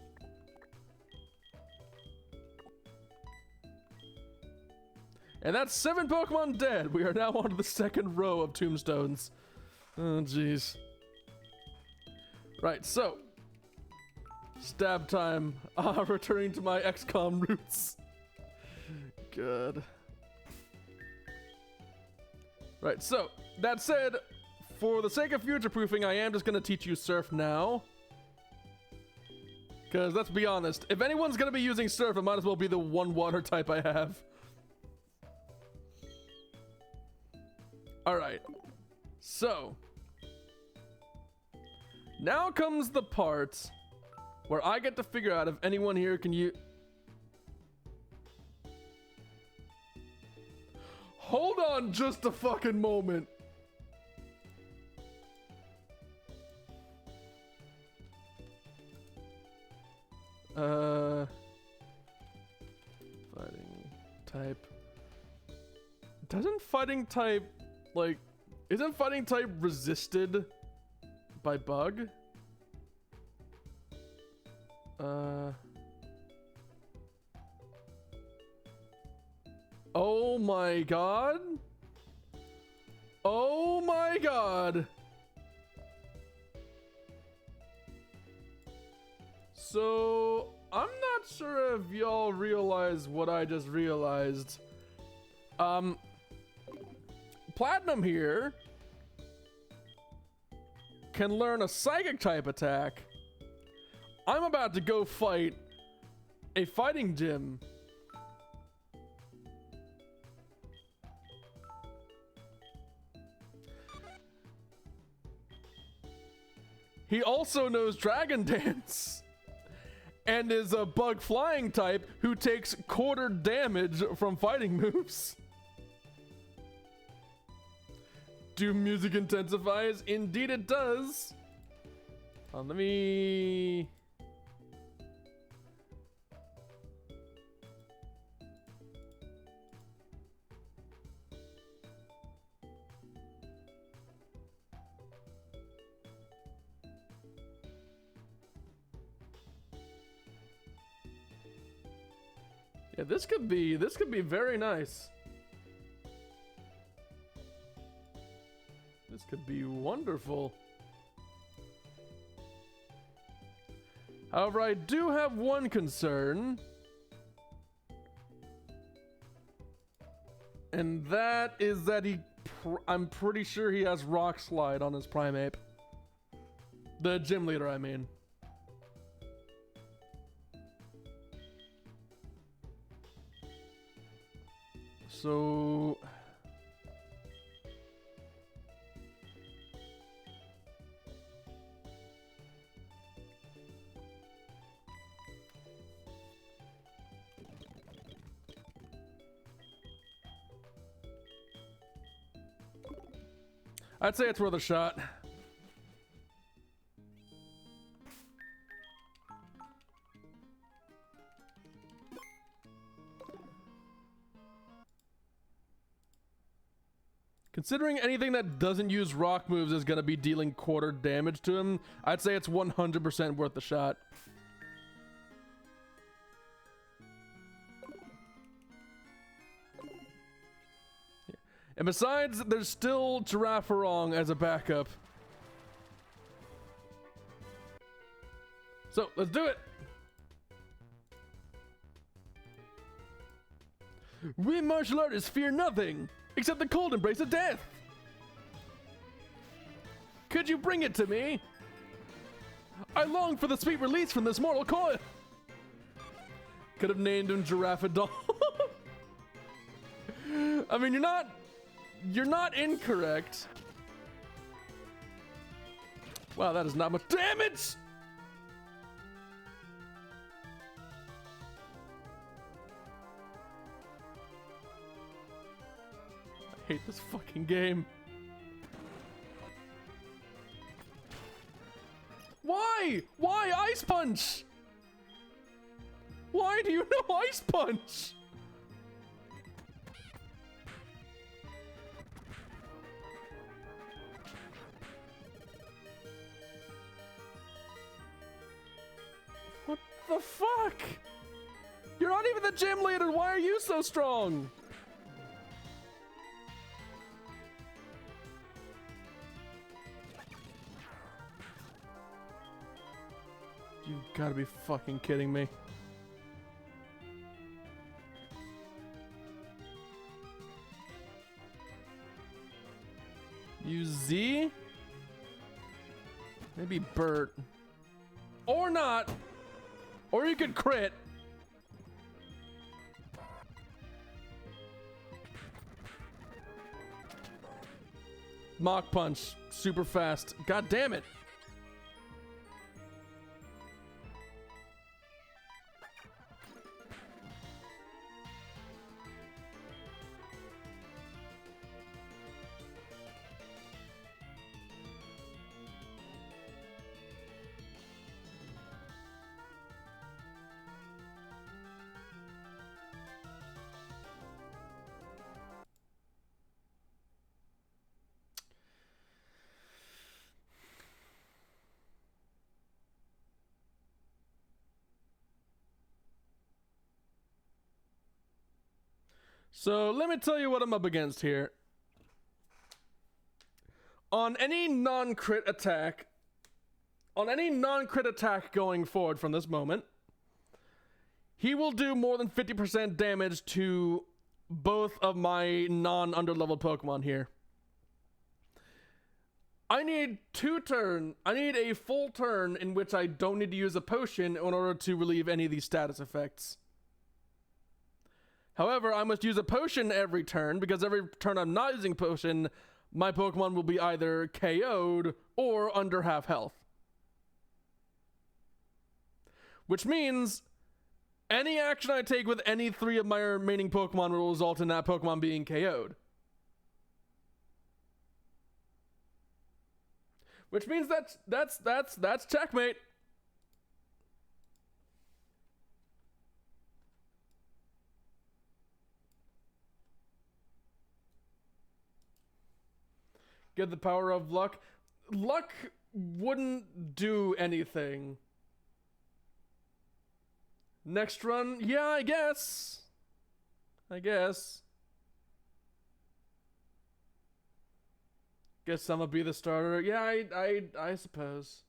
And that's 7 Pokemon dead. We are now on to the second row of tombstones. Oh, jeez. Right, so. Stab time. Returning to my XCOM roots. Good. Right, so, that said, for the sake of future-proofing, I am just gonna teach you Surf now. Because, let's be honest, if anyone's gonna be using Surf, it might as well be the one water type I have. Alright. So. Now comes the part where I get to figure out if anyone here can use... Hold on just a fucking moment. Fighting type. Doesn't fighting type, like, isn't fighting type resisted by bug? Oh my god. Oh my god. So, I'm not sure if y'all realize what I just realized. Platinum here can learn a psychic type attack. I'm about to go fight a fighting gym. He also knows Dragon Dance and is a bug flying type who takes quarter damage from fighting moves. Do music intensifies? Indeed it does. Let me... Yeah, this could be very nice. This could be wonderful. However, I do have one concern. And that is that I'm pretty sure he has Rock Slide on his Primeape. The gym leader, I mean. So... I'd say it's worth a shot. Considering anything that doesn't use rock moves is going to be dealing quarter damage to him, I'd say it's 100% worth the shot. And besides, there's still Giraffarong as a backup. So, let's do it! We martial artists fear nothing, except the cold embrace of death! Could you bring it to me? I long for the sweet release from this mortal coil! Could have named him Giraffadon. I mean, you're not incorrect. Wow, that is not much damage! I hate this fucking game. Why? Why Ice Punch? Why do you know Ice Punch? What the fuck? You're not even the gym leader. Why are you so strong? You gotta be fucking kidding me. Use Z? Maybe Bert. Or not. Or you could crit. Mach Punch. Super fast. God damn it. So let me tell you what I'm up against here. On any non-crit attack going forward from this moment, he will do more than 50% damage to both of my non-underleveled Pokemon here. I need a full turn in which I don't need to use a potion in order to relieve any of these status effects. However, I must use a potion every turn, because every turn I'm not using a potion, my Pokemon will be either KO'd or under half health. Which means any action I take with any 3 of my remaining Pokemon will result in that Pokemon being KO'd. Which means that's checkmate. Get the power of luck. Luck wouldn't do anything. Next run, yeah, I guess. Guess I'm gonna be the starter. Yeah, I suppose.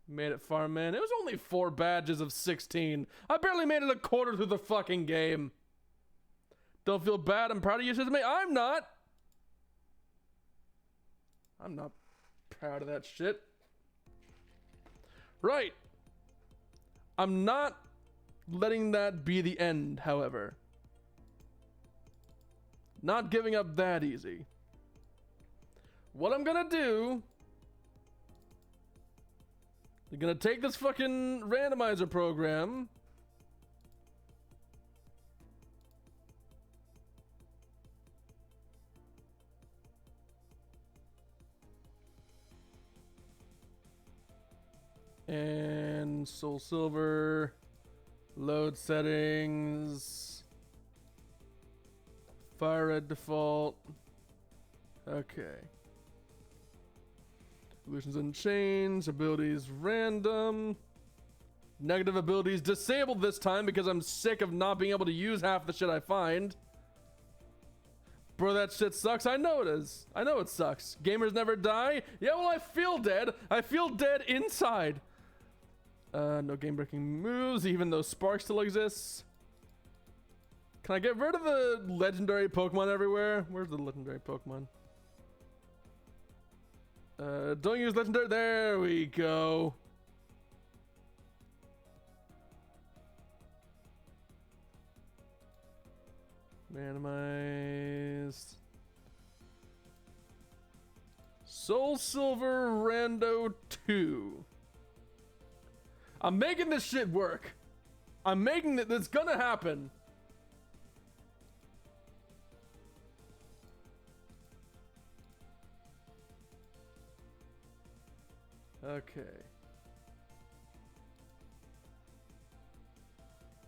Made it far, man. It was only 4 badges of 16. I barely made it a quarter through the fucking game. Don't feel bad. I'm proud of you, Suzume. I'm not proud of that shit. Right. I'm not letting that be the end, however. Not giving up that easy. What I'm gonna do... You're gonna take this fucking randomizer program. And SoulSilver. Load settings. Fire red default. Okay. Illusions unchanged, abilities random. Negative abilities disabled this time because I'm sick of not being able to use half the shit I find. Bro, that shit sucks. I know it is. I know it sucks. Gamers never die. Yeah, well, I feel dead. I feel dead inside. No game-breaking moves, even though Spark still exists. Can I get rid of the legendary Pokemon everywhere? Where's the legendary Pokemon? Don't use legendary. There we go. Randomized. SoulSilver Rando 2. I'm making this shit work. I'm making it. It's gonna happen. Okay.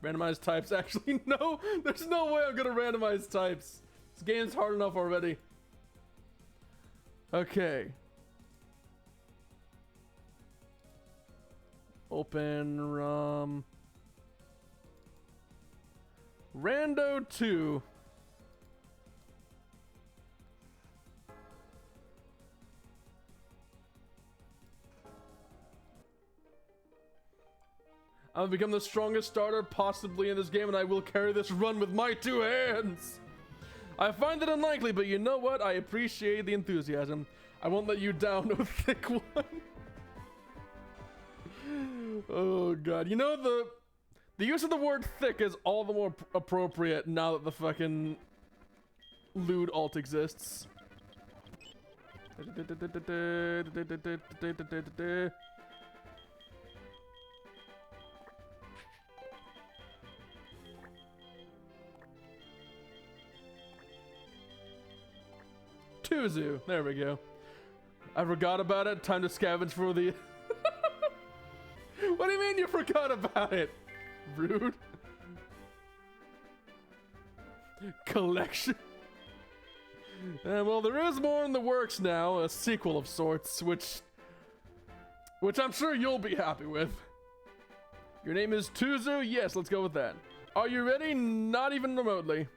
Randomized types. Actually, no. There's no way I'm gonna randomize types. This game's hard enough already. Okay. Open ROM. Rando 2. I'll become the strongest starter possibly in this game, and I will carry this run with my 2 hands. I find it unlikely, but you know what? I appreciate the enthusiasm. I won't let you down, no thick one. Oh god. You know, the use of the word thick is all the more appropriate now that the fucking lewd alt exists. Tuzu. There we go. I forgot about it. Time to scavenge for the... What do you mean you forgot about it? Rude. Collection. Well, there is more in the works now, a sequel of sorts, which I'm sure you'll be happy with. Your name is Tuzu? Yes, let's go with that. Are you ready? Not even remotely.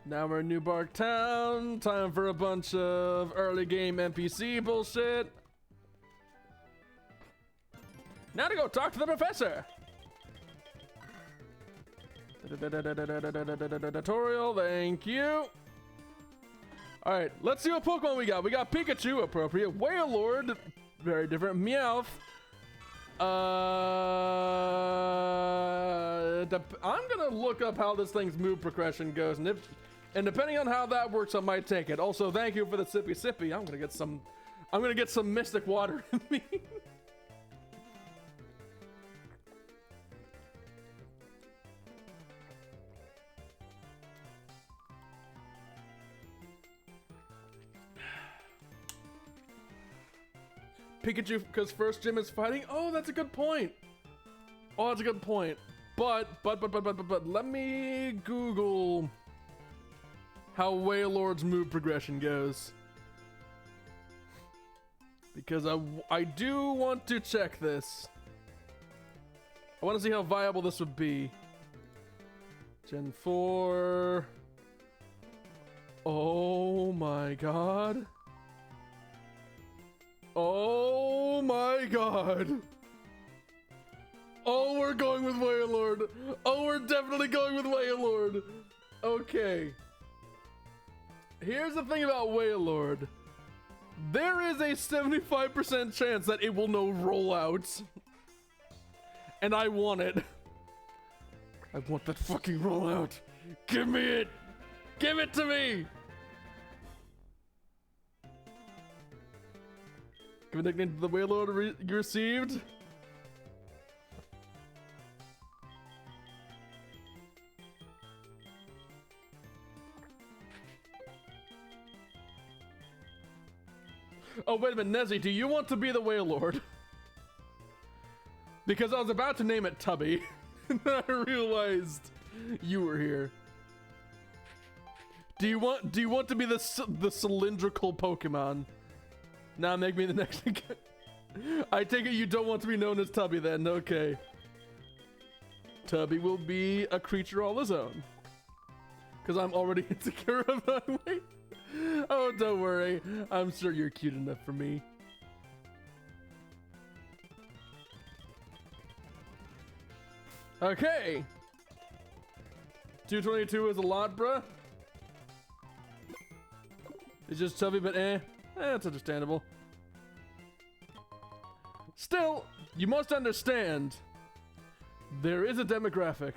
Now we're in New Bark Town. Time for a bunch of early game NPC bullshit. Now to go talk to the professor. Tutorial, thank you. Alright, let's see what Pokemon we got. We got Pikachu, appropriate. Wailord, very different. Meowth. I'm gonna look up how this thing's move progression goes, and depending on how that works, I might take it. Also, thank you for the sippy sippy. I'm gonna get some mystic water in me. Pikachu, because first gym is fighting. Oh, that's a good point. Oh, that's a good point. But, let me Google how Wailord's move progression goes. Because I do want to check this. I want to see how viable this would be. Gen 4. Oh my god. Oh my god. Oh, we're going with Wailord. Oh, we're definitely going with Wailord. Okay. Here's the thing about Wailord. There is a 75% chance that it will know rollouts. And I want it. I want that fucking rollout. Give me it. Give it to me. Give a nickname to the Wailord you received. Oh, wait a minute, Nezzy, do you want to be the Wailord? Because I was about to name it Tubby, and then I realized you were here. Do you want to be the cylindrical Pokemon? Now make me the next. I take it you don't want to be known as Tubby then, okay. Tubby will be a creature all his own. Because I'm already insecure about my weight. Oh, don't worry. I'm sure you're cute enough for me. Okay. 222 is a lot, bruh. It's just chubby, but that's understandable. Still, you must understand, there is a demographic.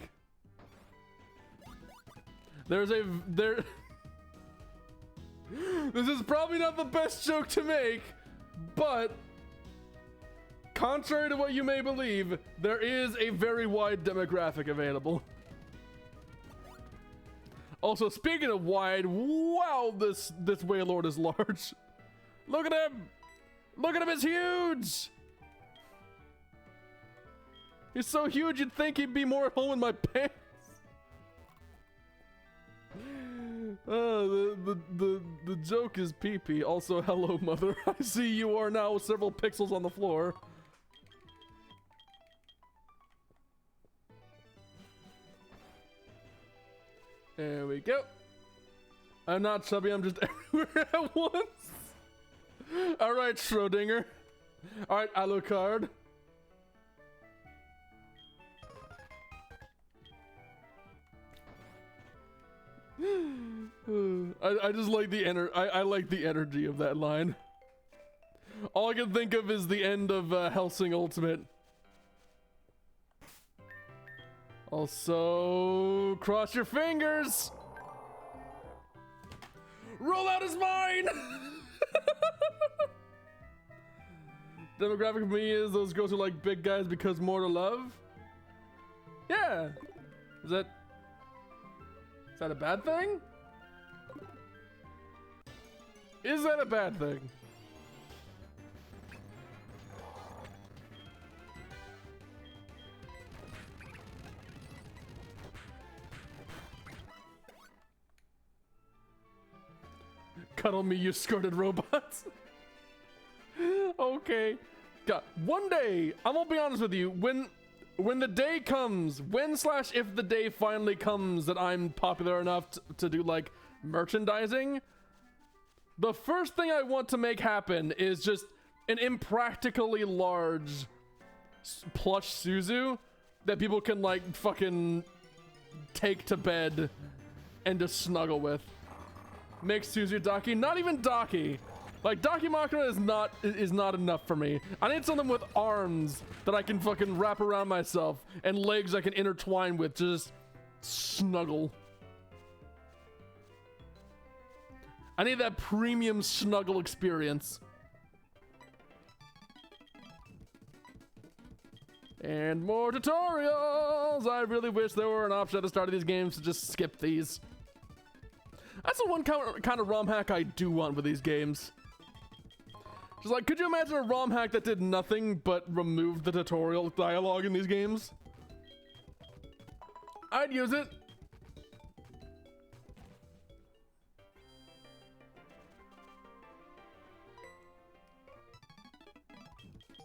This is probably not the best joke to make, but contrary to what you may believe, there is a very wide demographic available. Also, speaking of wide, wow, this Wailord is large. Look at him! Look at him, he's huge! He's so huge you'd think he'd be more at home in my pants. The joke is pee-pee. Also, hello, mother. I see you are now several pixels on the floor. There we go. I'm not chubby, I'm just everywhere at once. Alright, Schrodinger. Alright, Alucard. I just like the I like the energy of that line. All I can think of is the end of Helsing Ultimate. Also, cross your fingers. Rollout is mine. Demographic for me is those girls who like big guys because more to love. Yeah. Is that a bad thing? Is that a bad thing? cuddle me, you skirted robots. Okay. God, one day, I'm gonna be honest with you, when the day comes, when/if the day finally comes that I'm popular enough to do like merchandising, the first thing I want to make happen is just an impractically large plush Suzu that people can like fucking take to bed and just snuggle with. Make Suzu Daki, not even Daki. Like Dakimakura is not enough for me. I need something with arms that I can fucking wrap around myself and legs I can intertwine with to just snuggle. I need that premium snuggle experience. And more tutorials! I really wish there were an option at the start of these games to just skip these. That's the one kind of ROM hack I do want with these games. Just like, could you imagine a ROM hack that did nothing but removed the tutorial dialogue in these games? I'd use it.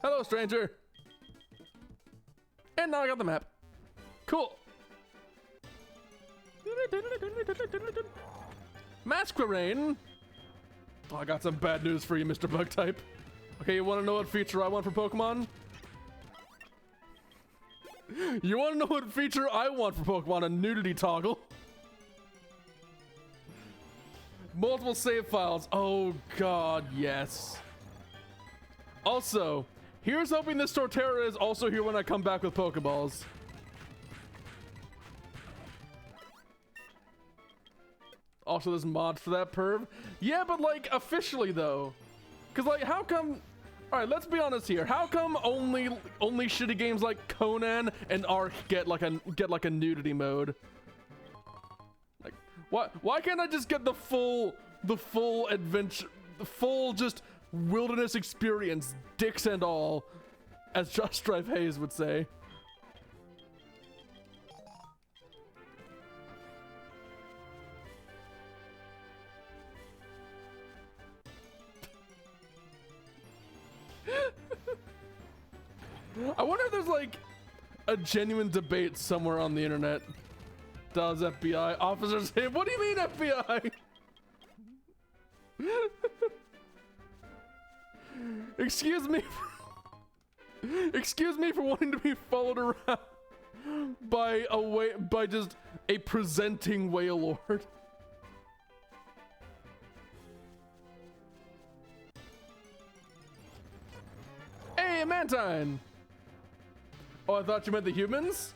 Hello, stranger. And now I got the map. Cool. Masquerain. Oh, I got some bad news for you, Mr. Bugtype. Okay, you want to know what feature I want for Pokemon? You want to know what feature I want for Pokemon? A nudity toggle. Multiple save files. Oh god, yes. Also, here's hoping this Torterra is also here when I come back with Pokeballs. Also, there's mods for that perv. Yeah, but like officially though, because like how come? All right, let's be honest here. How come only shitty games like Conan and Ark get like a nudity mode? Like, why can't I just get the full adventure, the full just wilderness experience, dicks and all, as Josh Strife Hayes would say? I wonder if there's like a genuine debate somewhere on the internet. Does FBI officers say, what do you mean FBI? Excuse me for wanting to be followed around by just a presenting whale lord. Hey, Mantine! Oh, I thought you meant the humans?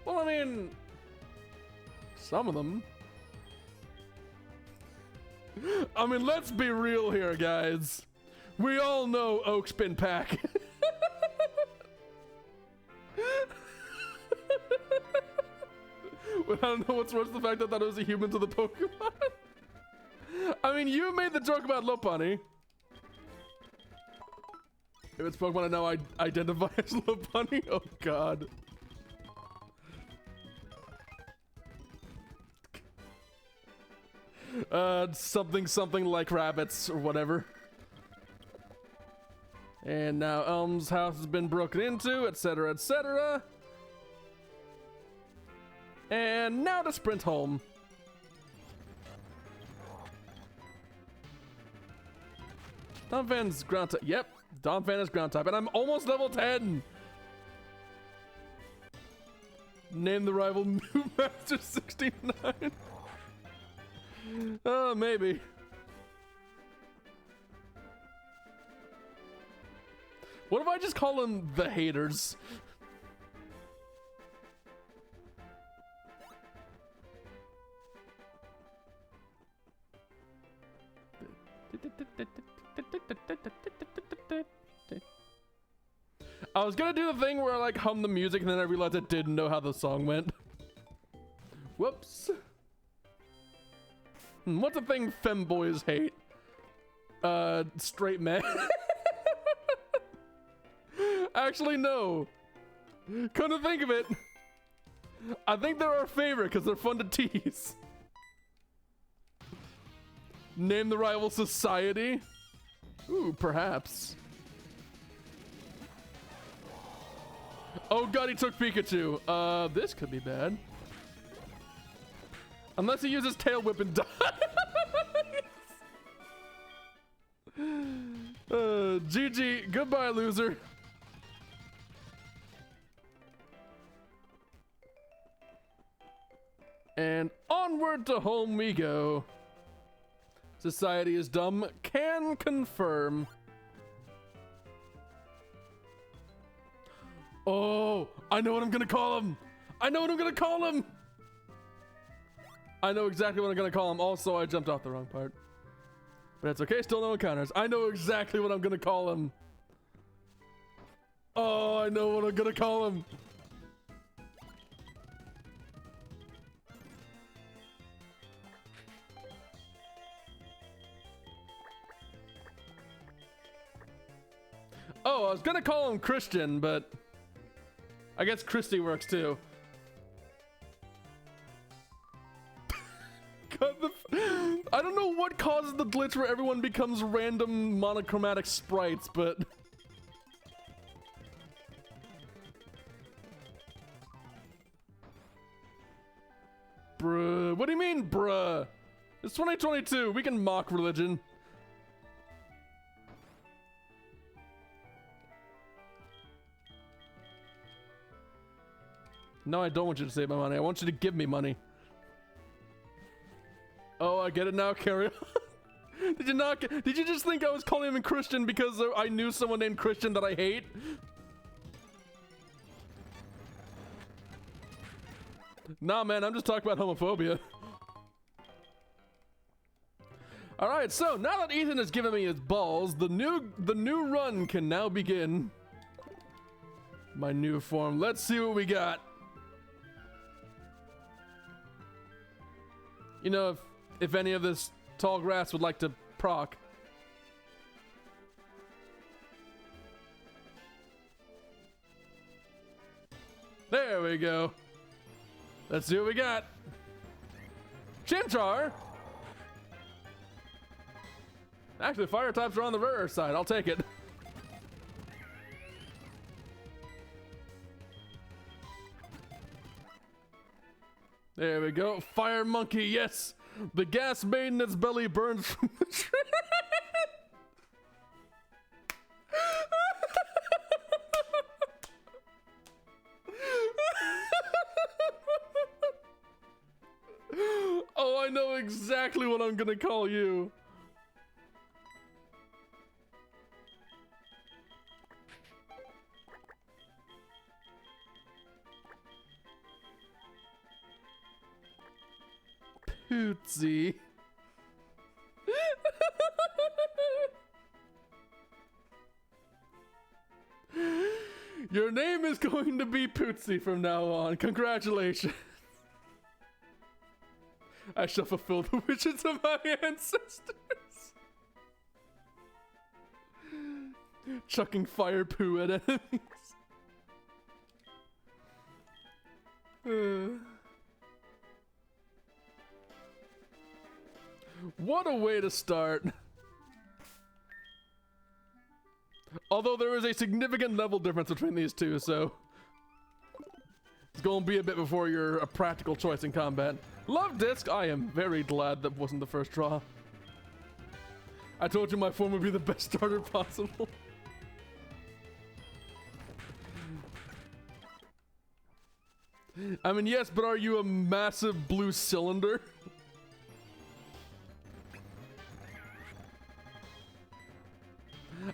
Well, I mean, some of them. I mean, let's be real here, guys. We all know Oak's been pack. Well, I don't know what's worse, the fact that I thought it was a human to the Pokemon. I mean, you made the joke about Lopunny. If it's Pokemon I know I identify as Lopunny, oh god. Something like rabbits or whatever. And now Elm's house has been broken into, etc., etc. And now to sprint home. Donphan's ground type. Yep, Donphan is ground type, and I'm almost level 10. Name the rival New Master 69. Oh, maybe. What if I just call them the haters? I was gonna do the thing where I like hum the music and then I realized I didn't know how the song went. Whoops. What's the thing femboys hate? Straight men. Actually, no. Come to think of it, I think they're our favorite because they're fun to tease. Name the rival society? Ooh, perhaps. Oh god, he took Pikachu. This could be bad. Unless he uses Tail Whip and dies. GG. Goodbye, loser. And onward to home we go. Society is dumb. Can confirm. Oh, I know what I'm gonna call him. I know what I'm gonna call him. I know exactly what I'm gonna call him. Also, I jumped off the wrong part. But it's okay, still no encounters. I know exactly what I'm gonna call him. Oh, I know what I'm gonna call him. Oh, I was gonna call him Christian, but I guess Christy works too. I don't know what causes the glitch where everyone becomes random monochromatic sprites, but bruh, what do you mean, bruh? It's 2022, we can mock religion. No, I don't want you to save my money. I want you to give me money. Oh, I get it now. Carry on. Did you not get, did you just think I was calling him Christian because I knew someone named Christian that I hate? Nah, man, I'm just talking about homophobia. Alright, so now that Ethan has given me his balls, the new run can now begin. My new form. Let's see what we got. You know, if any of this tall grass would like to proc. There we go. Let's see what we got. Chimchar. Actually, fire types are on the rare side. I'll take it. There we go. Fire monkey, yes. The gas maiden its belly burns from the tree. Oh, I know exactly what I'm gonna call you. Pootsie. Your name is going to be Pootsie from now on. Congratulations. I shall fulfill the wishes of my ancestors. Chucking fire poo at enemies. What a way to start. Although there is a significant level difference between these two, so it's gonna be a bit before you're a practical choice in combat. Love disc, I am very glad that wasn't the first draw. I told you my form would be the best starter possible. I mean, yes, but are you a massive blue cylinder?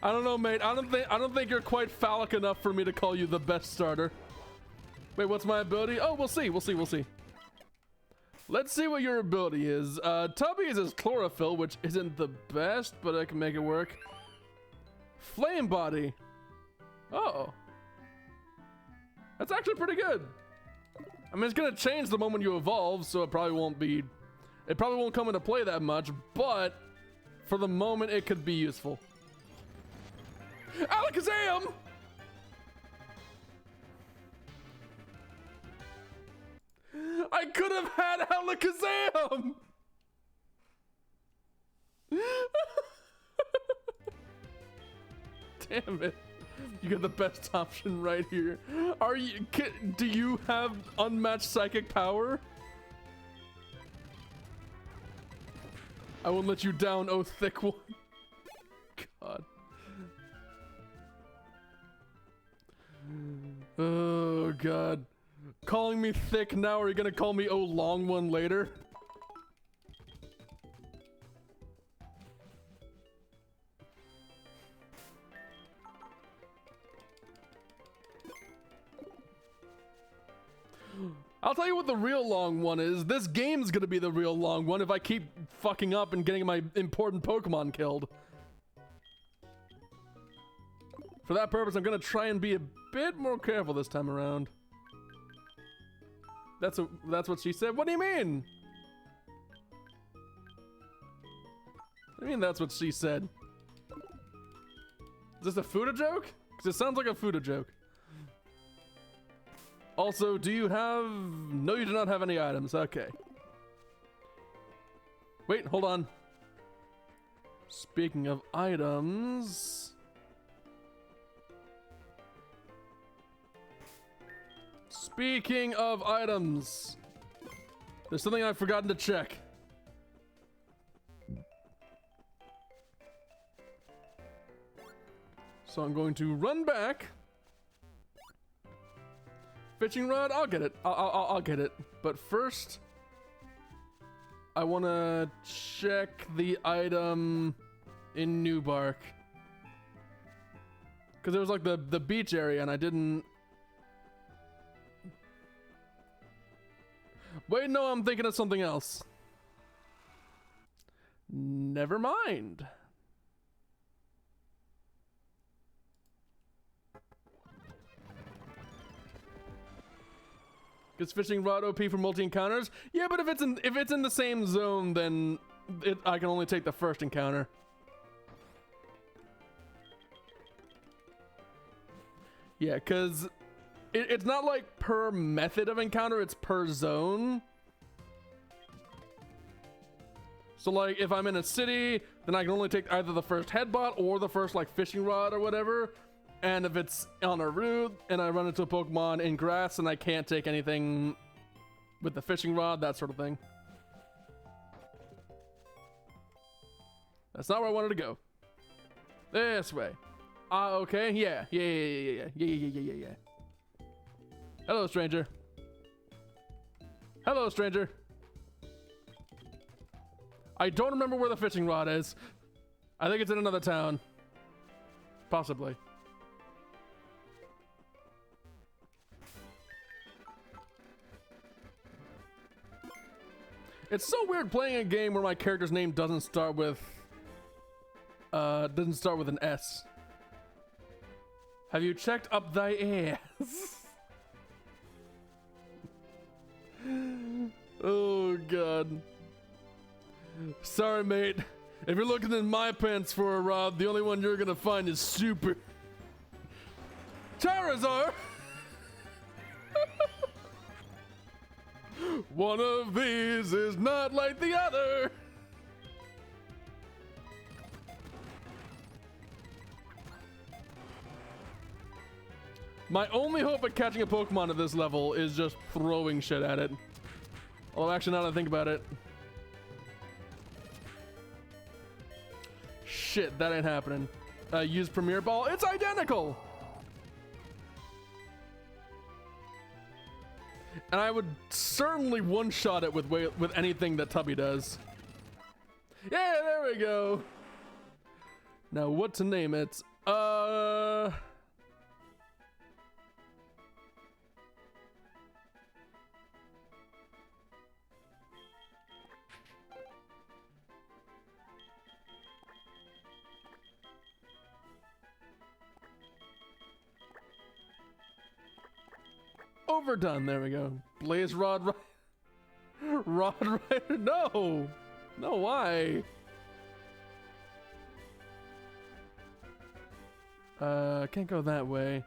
I don't know, mate. I don't think you're quite phallic enough for me to call you the best starter. Wait, what's my ability? Oh, we'll see. We'll see. Let's see what your ability is. Tubby's is chlorophyll, which isn't the best, but I can make it work. Flame body. Oh. That's actually pretty good. I mean, it's gonna change the moment you evolve, so it probably won't come into play that much, but for the moment it could be useful. Alakazam! I could have had Alakazam! Damn it. You got the best option right here. Do you have unmatched psychic power? I won't let you down, oh thick one. God. Oh God. Calling me thick now, or are you gonna call me oh long one later? I'll tell you what the real long one is. This game's gonna be the real long one if I keep fucking up and getting my important Pokemon killed. For that purpose, I'm gonna try and be a bit more careful this time around. That's what she said. What do you mean? I mean, that's what she said. Is this a Fuda joke? Because it sounds like a Fuda joke. Also, do you have... No, you do not have any items. Okay. Wait, hold on. Speaking of items... Speaking of items... There's something I've forgotten to check. So I'm going to run back... Fishing rod, I'll get it. I'll get it. But first, I want to check the item in New Bark. Because there was like the beach area and I didn't... Wait, no, I'm thinking of something else. Never mind. Is fishing rod OP for multi encounters? Yeah, but if it's in the same zone, then I can only take the first encounter. Yeah, because it's not like per method of encounter; it's per zone. So like, if I'm in a city, then I can only take either the first headbutt or the first like fishing rod or whatever. And if it's on a route and I run into a Pokemon in grass and I can't take anything with the fishing rod, that sort of thing. That's not where I wanted to go. This way. Okay, yeah. Hello, stranger. Hello, stranger. I don't remember where the fishing rod is. I think it's in another town. Possibly. It's so weird playing a game where my character's name doesn't start with an S. Have you checked up thy ass? Oh God. Sorry, mate. If you're looking in my pants for a rod, the only one you're gonna find is Super Charizard. One of these is not like the other. My only hope at catching a Pokemon at this level is just throwing shit at it. Although actually, now that I think about it. Shit, that ain't happening. Use Premier Ball. It's identical! And I would certainly one-shot it with anything that Tubby does. Yeah, there we go. Now, what to name it? Overdone. There we go. Blaze Rod. Rod Rider. No. No, why? Can't go that way.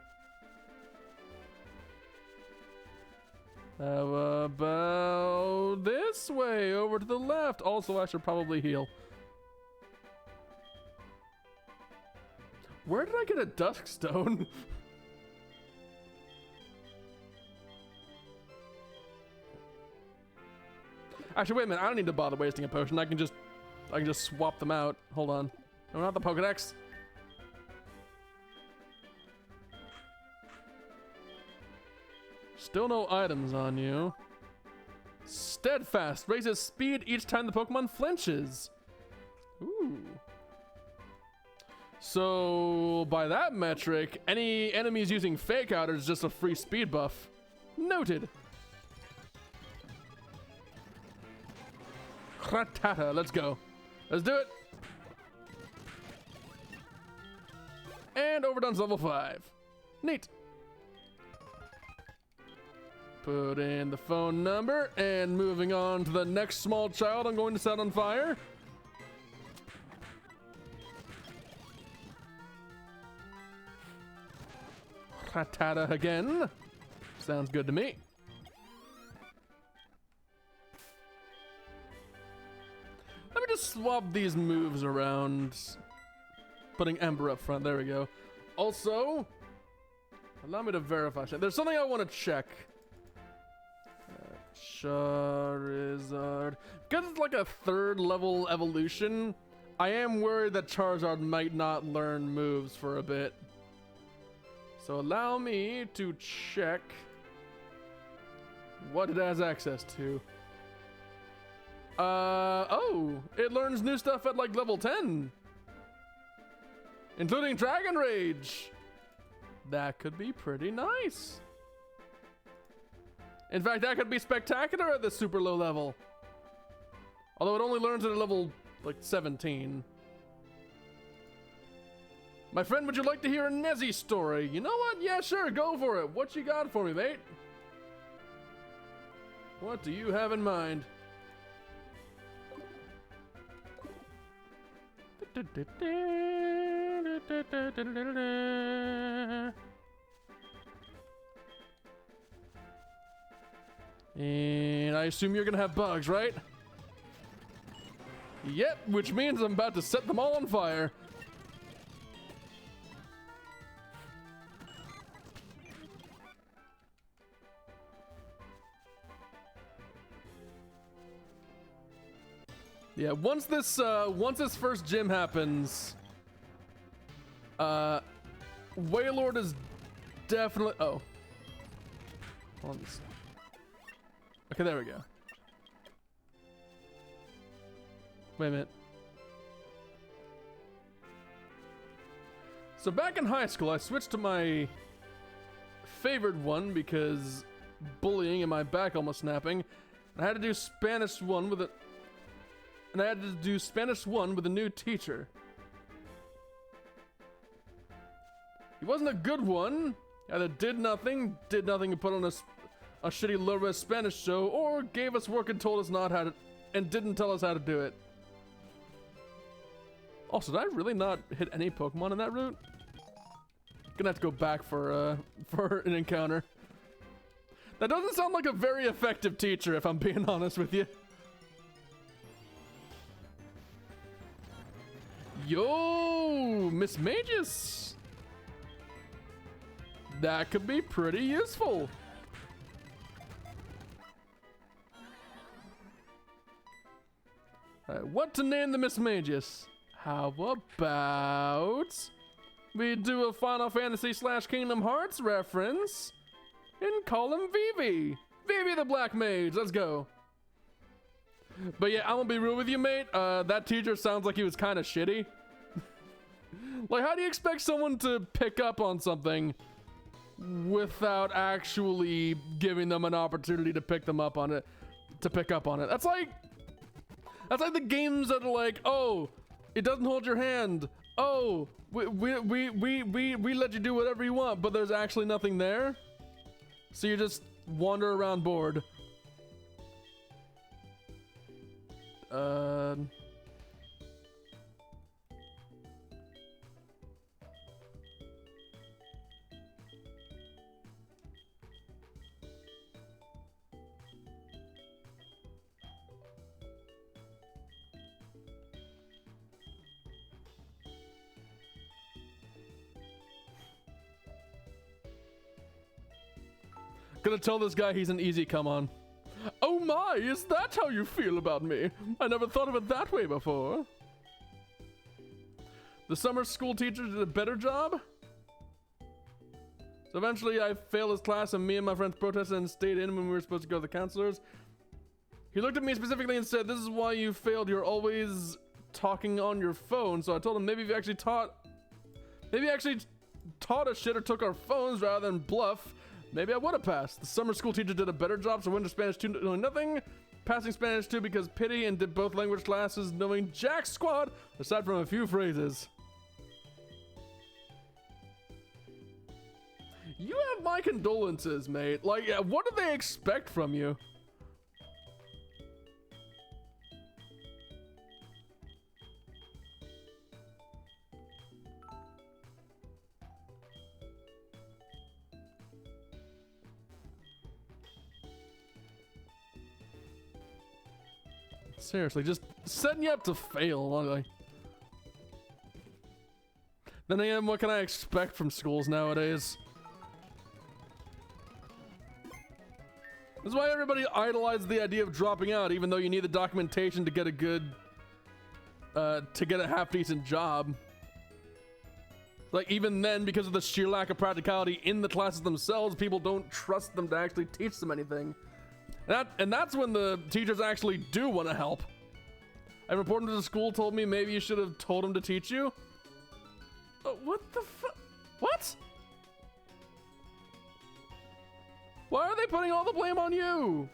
How about this way, over to the left? Also, I should probably heal. Where did I get a dusk stone? Actually, wait a minute. I don't need to bother wasting a potion. I can just swap them out. Hold on. No, not the Pokedex. Still no items on you. Steadfast raises speed each time the Pokemon flinches. Ooh. So, by that metric, any enemies using Fake Out is just a free speed buff. Noted. Rattata, let's go. Let's do it. And Overdone's level 5. Neat. Put in the phone number, and moving on to the next small child I'm going to set on fire. Rattata again. Sounds good to me. Let me just swap these moves around. Putting Ember up front. There we go. Also, allow me to verify. There's something I want to check. Charizard. Because it's like a 3rd level evolution, I am worried that Charizard might not learn moves for a bit. So allow me to check what it has access to. Oh, it learns new stuff at like level 10. Including Dragon Rage. That could be pretty nice. In fact, that could be spectacular at this super low level. Although it only learns at a level like 17. My friend, would you like to hear a Nezzy story? You know what? Yeah, sure, go for it. What you got for me, mate? What do you have in mind? And I assume you're gonna have bugs, right? Yep, which means I'm about to set them all on fire. Yeah, once this first gym happens, Wailord is definitely. Oh, hold on. Okay, there we go. Wait a minute. So back in high school, I switched to my favorite one because bullying and my back almost snapping. I had to do Spanish 1 with it. And I had to do Spanish 1 with a new teacher. He wasn't a good one. He either did nothing and put on a shitty low-res Spanish show, or gave us work and told us not how to, and didn't tell us how to do it. Also, did I really not hit any Pokemon in that route? Gonna have to go back for an encounter. That doesn't sound like a very effective teacher, if I'm being honest with you. Yo, Miss Magus. That could be pretty useful. Alright, what to name the Miss Magus? How about we do a Final Fantasy / Kingdom Hearts reference and call him Vivi. Vivi the Black Mage, let's go. But yeah, I'm gonna be real with you, mate. That teacher sounds like he was kind of shitty. Like, how do you expect someone to pick up on something without actually giving them an opportunity to pick up on it? That's like the games that are like, oh, it doesn't hold your hand. Oh, we let you do whatever you want, but there's actually nothing there. So you just wander around bored. Gonna tell this guy he's an easy come on. Oh my, is that how you feel about me? I never thought of it that way before. The summer school teacher did a better job? So eventually I failed his class and me and my friends protested and stayed in when we were supposed to go to the counselors. He looked at me specifically and said, "This is why you failed. You're always talking on your phone." So I told him maybe if you actually taught us shit or took our phones rather than bluff, maybe I would have passed. The summer school teacher did a better job, so I went to Spanish 2 knowing nothing. Passing Spanish 2 because pity, and did both language classes knowing jack squad, aside from a few phrases. You have my condolences, mate. Like, what do they expect from you? Seriously, just setting you up to fail. Like. Then again, what can I expect from schools nowadays? This is why everybody idolizes the idea of dropping out, even though you need the documentation to get a good, to get a half-decent job. Like, even then, because of the sheer lack of practicality in the classes themselves, people don't trust them to actually teach them anything. And that's when the teachers actually do want to help. A reporter to the school told me maybe you should have told him to teach you. What the fuck? What? Why are they putting all the blame on you?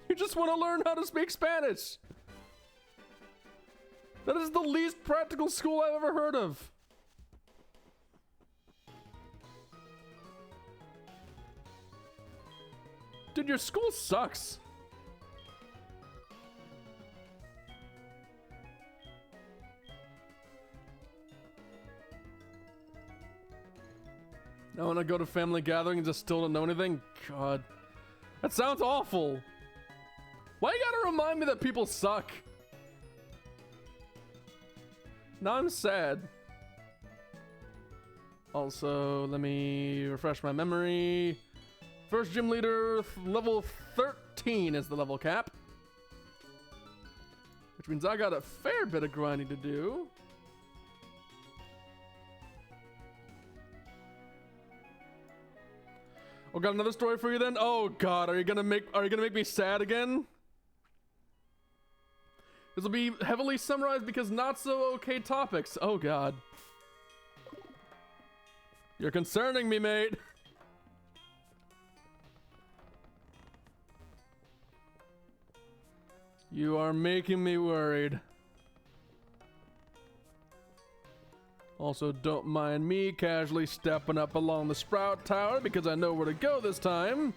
You just want to learn how to speak Spanish. That is the least practical school I've ever heard of. Dude, your school sucks. I want to go to family gathering and just still don't know anything? God. That sounds awful. Why you gotta remind me that people suck? Now I'm sad. Also, let me refresh my memory. First gym leader, level 13 is the level cap. Which means I got a fair bit of grinding to do. Oh, got another story for you then? Oh god, are you gonna make me sad again? This will be heavily summarized because not so okay topics. Oh god. You're concerning me, mate. You are making me worried. Also, don't mind me casually stepping up along the sprout tower because I know where to go this time.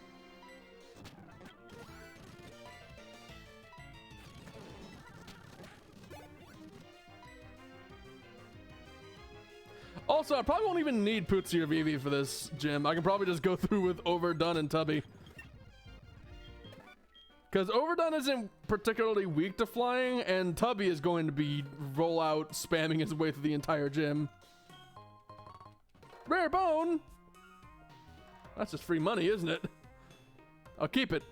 Also, I probably won't even need Pootsie or Vivi for this gym. I can probably just go through with Overdone and Tubby. Because Overdone isn't particularly weak to flying, and Tubby is going to be roll out spamming his way through the entire gym. Rare bone! That's just free money, isn't it? I'll keep it.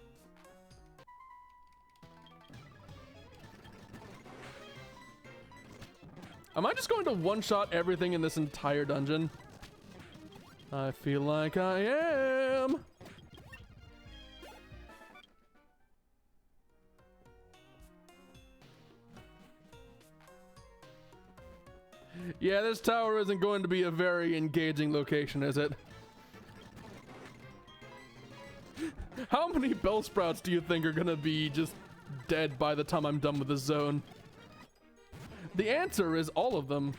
Am I just going to one-shot everything in this entire dungeon? I feel like I am. Yeah, this tower isn't going to be a very engaging location, is it? How many Bellsprouts do you think are gonna be just dead by the time I'm done with this zone? The answer is all of them.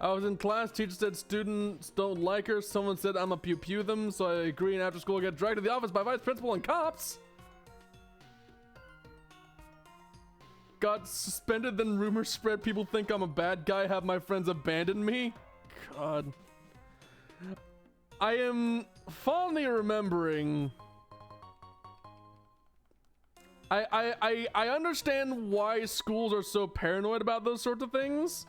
I was in class, teacher said students don't like her, someone said I'm a pew-pew them, so I agree, and after school I get dragged to the office by vice principal and cops. Got suspended, then rumors spread, people think I'm a bad guy, have my friends abandon me. God. I am fondly remembering. I understand why schools are so paranoid about those sorts of things.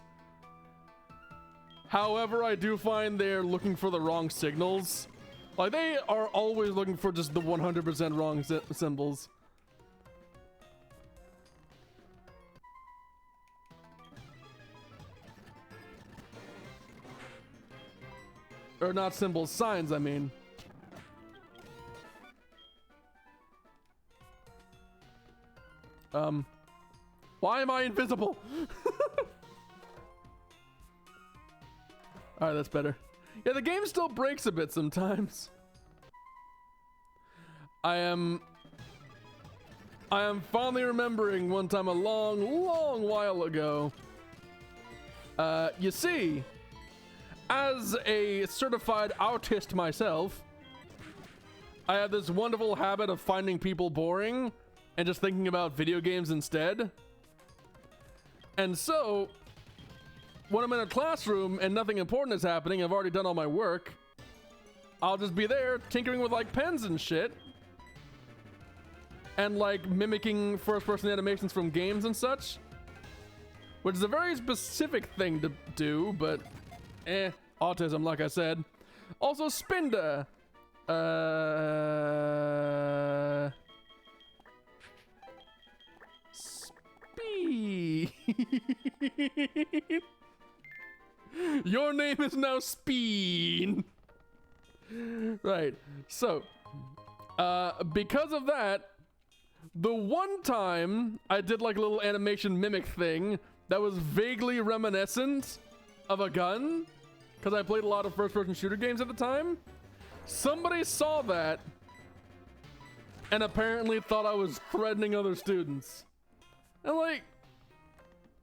However, I do find they're looking for the wrong signals. Like, they are always looking for just the 100% wrong symbols. Or not symbols, signs, I mean. Why am I invisible? Alright, that's better. Yeah, the game still breaks a bit sometimes. I am fondly remembering one time a long while ago. You see, as a certified autist myself, I have this wonderful habit of finding people boring and just thinking about video games instead. And so, when I'm in a classroom and nothing important is happening, I've already done all my work, I'll just be there tinkering with like pens and shit. And like mimicking first-person animations from games and such. Which is a very specific thing to do, but autism, like I said. Also, Spinda. Speed. Your name is now Speed. Right. So, because of that, the one time I did like a little animation mimic thing that was vaguely reminiscent of a gun, because I played a lot of first-person shooter games at the time, somebody saw that and apparently thought I was threatening other students. And like,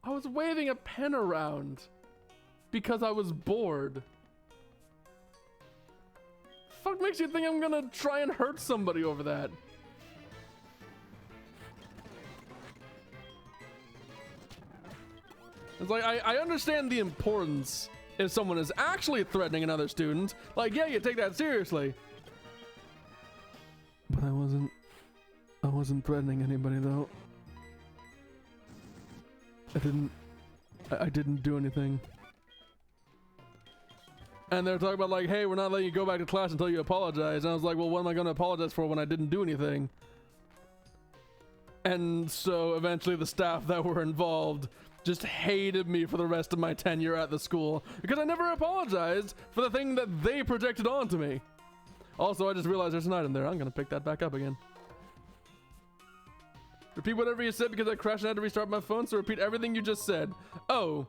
I was waving a pen around because I was bored. Fuck makes you think I'm gonna try and hurt somebody over that? It's like, I understand the importance if someone is actually threatening another student. Like, yeah, you take that seriously. But I wasn't threatening anybody though. I didn't do anything. And they're talking about like, hey, we're not letting you go back to class until you apologize. And I was like, well, what am I gonna apologize for when I didn't do anything? And so eventually the staff that were involved just hated me for the rest of my tenure at the school because I never apologized for the thing that they projected onto me. Also, I just realized there's an item there. I'm gonna pick that back up again. Repeat whatever you said because I crashed and had to restart my phone, so repeat everything you just said. Oh,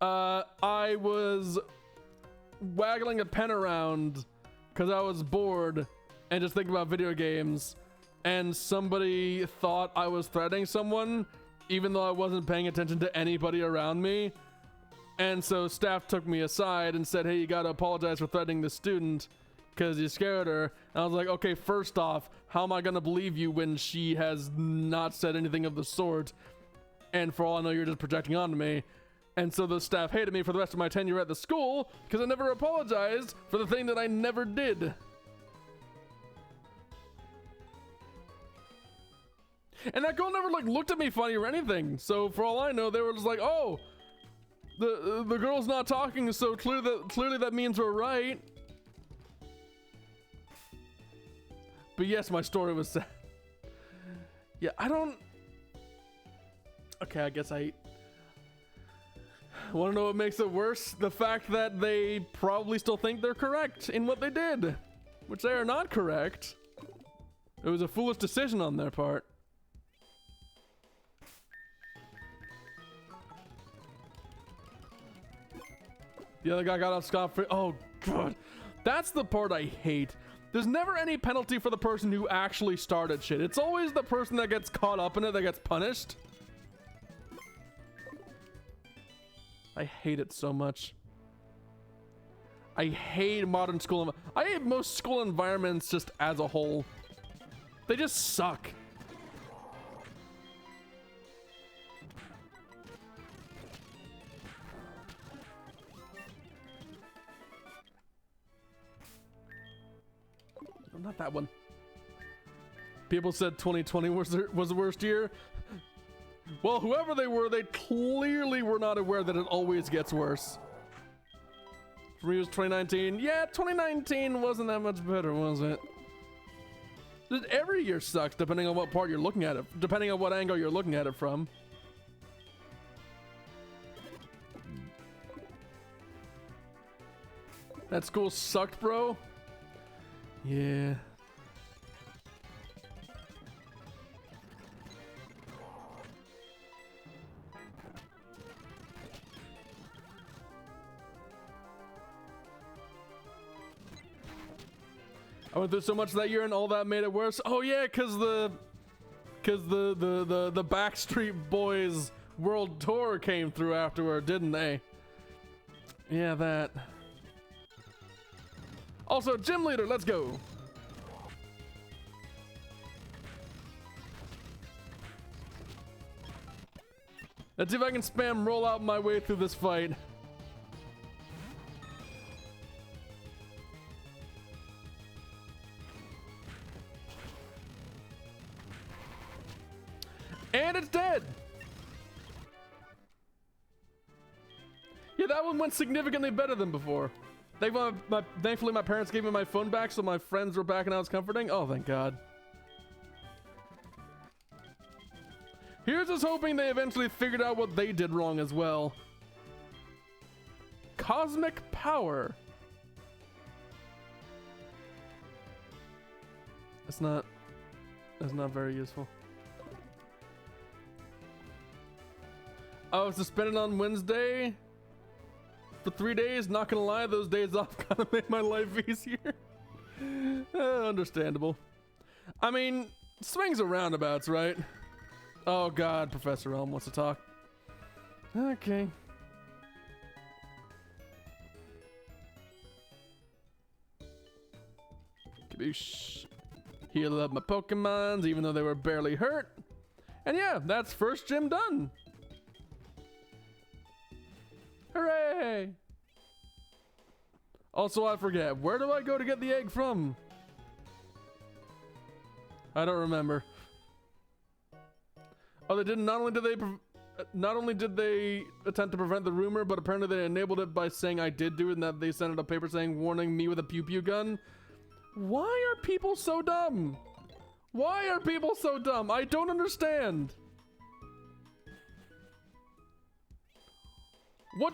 I was waggling a pen around because I was bored and just thinking about video games, and somebody thought I was threatening someone even though I wasn't paying attention to anybody around me. And so staff took me aside and said, hey, you gotta apologize for threatening the student because you scared her. And I was like, okay, first off, how am I gonna believe you when she has not said anything of the sort? And for all I know, you're just projecting onto me. And so the staff hated me for the rest of my tenure at the school because I never apologized for the thing that I never did. And that girl never like looked at me funny or anything. So for all I know, they were just like, oh, the girl's not talking, so clearly that means we're right. But yes, my story was sad. Yeah, I don't... Okay, I guess I... Want to know what makes it worse? The fact that they probably still think they're correct in what they did. Which they are not correct. It was a foolish decision on their part. The other guy got off scot-free. Oh, God. That's the part I hate. There's never any penalty for the person who actually started shit. It's always the person that gets caught up in it that gets punished. I hate it so much. I hate modern school. I hate most school environments just as a whole. They just suck. not that one. People said 2020 was the worst year. Well, whoever they were, they clearly were not aware that it always gets worse. For me, it was 2019. Yeah, 2019 wasn't that much better, was it? Every year sucks, depending on what part you're looking at it, depending on what angle you're looking at it from. That school sucked, bro. Yeah. I went through so much that year and all that made it worse. Oh yeah, cause the Backstreet Boys World Tour came through afterward, didn't they? Yeah, that. Also, gym leader, let's go. Let's see if I can spam roll out my way through this fight. And it's dead! Yeah, that one went significantly better than before. Thankfully, my parents gave me my phone back, so my friends were back and I was comforting. Oh, thank God. Here's just hoping they eventually figured out what they did wrong as well. Cosmic power. That's not very useful. I was suspended on Wednesday for 3 days. Not gonna lie, those days off kind of made my life easier. Understandable. I mean, swings and roundabouts, right? Oh God, Professor Elm wants to talk. Okay. Kaboosh. Healed up my Pokemons, even though they were barely hurt. And yeah, that's first gym done. Hooray! Also, I forget, where do I go to get the egg from? I don't remember. Oh, they didn't. Not only did they attempt to prevent the rumor, but apparently they enabled it by saying I did do it, and that they sent out a paper saying warning me with a pew pew gun. Why are people so dumb? Why are people so dumb? I don't understand. Why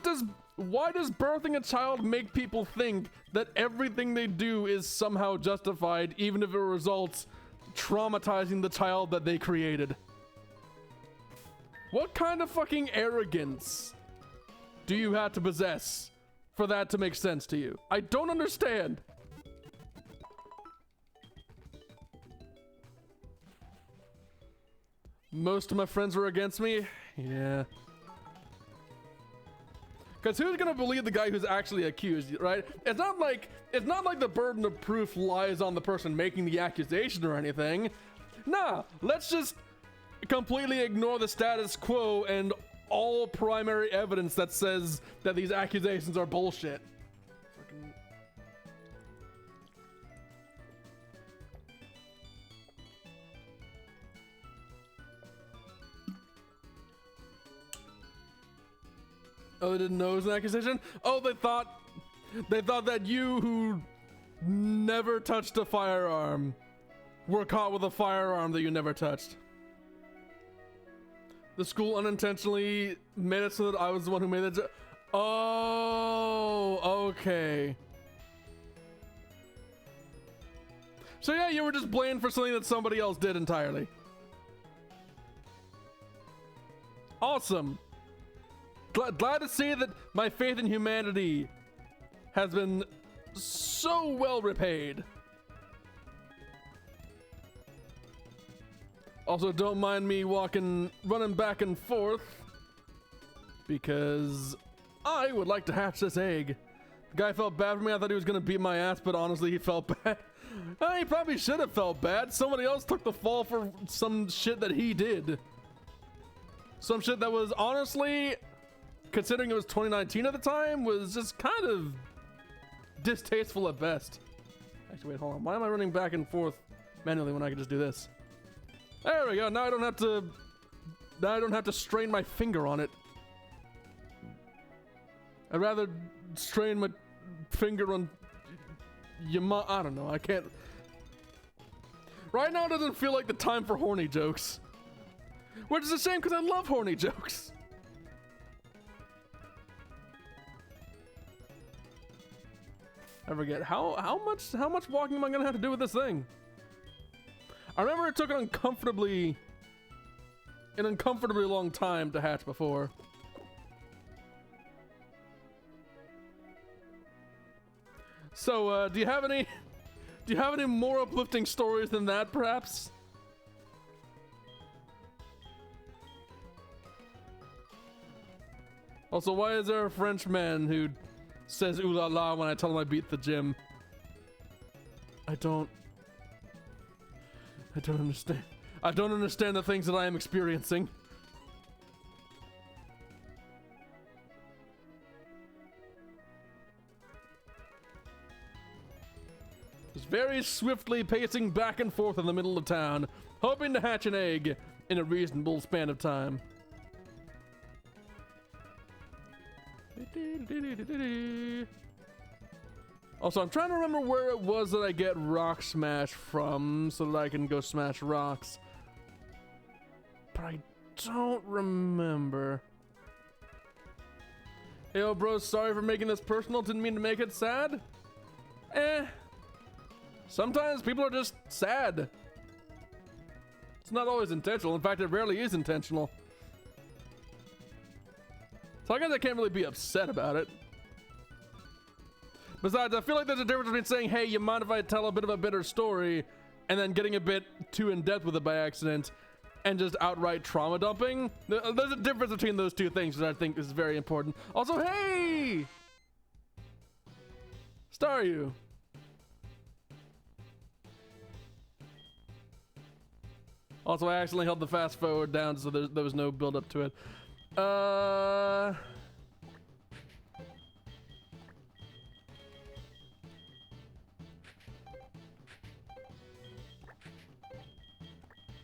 does birthing a child make people think that everything they do is somehow justified, even if it results traumatizing the child that they created? What kind of fucking arrogance do you have to possess for that to make sense to you? I don't understand. Most of my friends were against me. Yeah. Because who's gonna believe the guy who's actually accused, right? It's not like the burden of proof lies on the person making the accusation or anything. Nah, let's just completely ignore the status quo and all primary evidence that says that these accusations are bullshit. Oh, they didn't know it was an accusation? Oh, they thought that you who never touched a firearm were caught with a firearm that you never touched. The school unintentionally made it so that I was the one who made it. Oh, okay. So yeah, you were just blamed for something that somebody else did entirely. Awesome. Glad to see that my faith in humanity has been so well repaid. Also, don't mind me running back and forth, because I would like to hatch this egg. The guy felt bad for me. I thought he was gonna beat my ass, but honestly, he felt bad. He probably should have felt bad. Somebody else took the fall for some shit that he did. Some shit that was honestly, considering it was 2019 at the time, was just kind of distasteful at best. I Actually, wait, hold on. Why am I running back and forth manually when I can just do this? There we go. Now I don't have to. Now I don't have to strain my finger on it. I'd rather strain my finger on I don't know. I can't. Right now doesn't feel like the time for horny jokes. Which is a shame because I love horny jokes. I forget how much walking am I gonna have to do with this thing? I remember it took an uncomfortably long time to hatch before. So, do you have any more uplifting stories than that, perhaps? Also, why is there a French man who says ooh la la when I tell him I beat the gym? I don't understand. I don't understand the things that I am experiencing. Just very swiftly pacing back and forth in the middle of town, hoping to hatch an egg in a reasonable span of time. Also, I'm trying to remember where it was that I get Rock Smash from so that I can go smash rocks. But I don't remember. Hey, yo, bro, sorry for making this personal. Didn't mean to make it sad. Sometimes people are just sad. It's not always intentional. In fact, it rarely is intentional. So I guess I can't really be upset about it. Besides, I feel like there's a difference between saying, hey, you mind if I tell a bit of a bitter story, and then getting a bit too in-depth with it by accident, and just outright trauma dumping. There's a difference between those two things that I think is very important. Also, hey! Staryu. Also, I accidentally held the fast forward down, so there was no build up to it.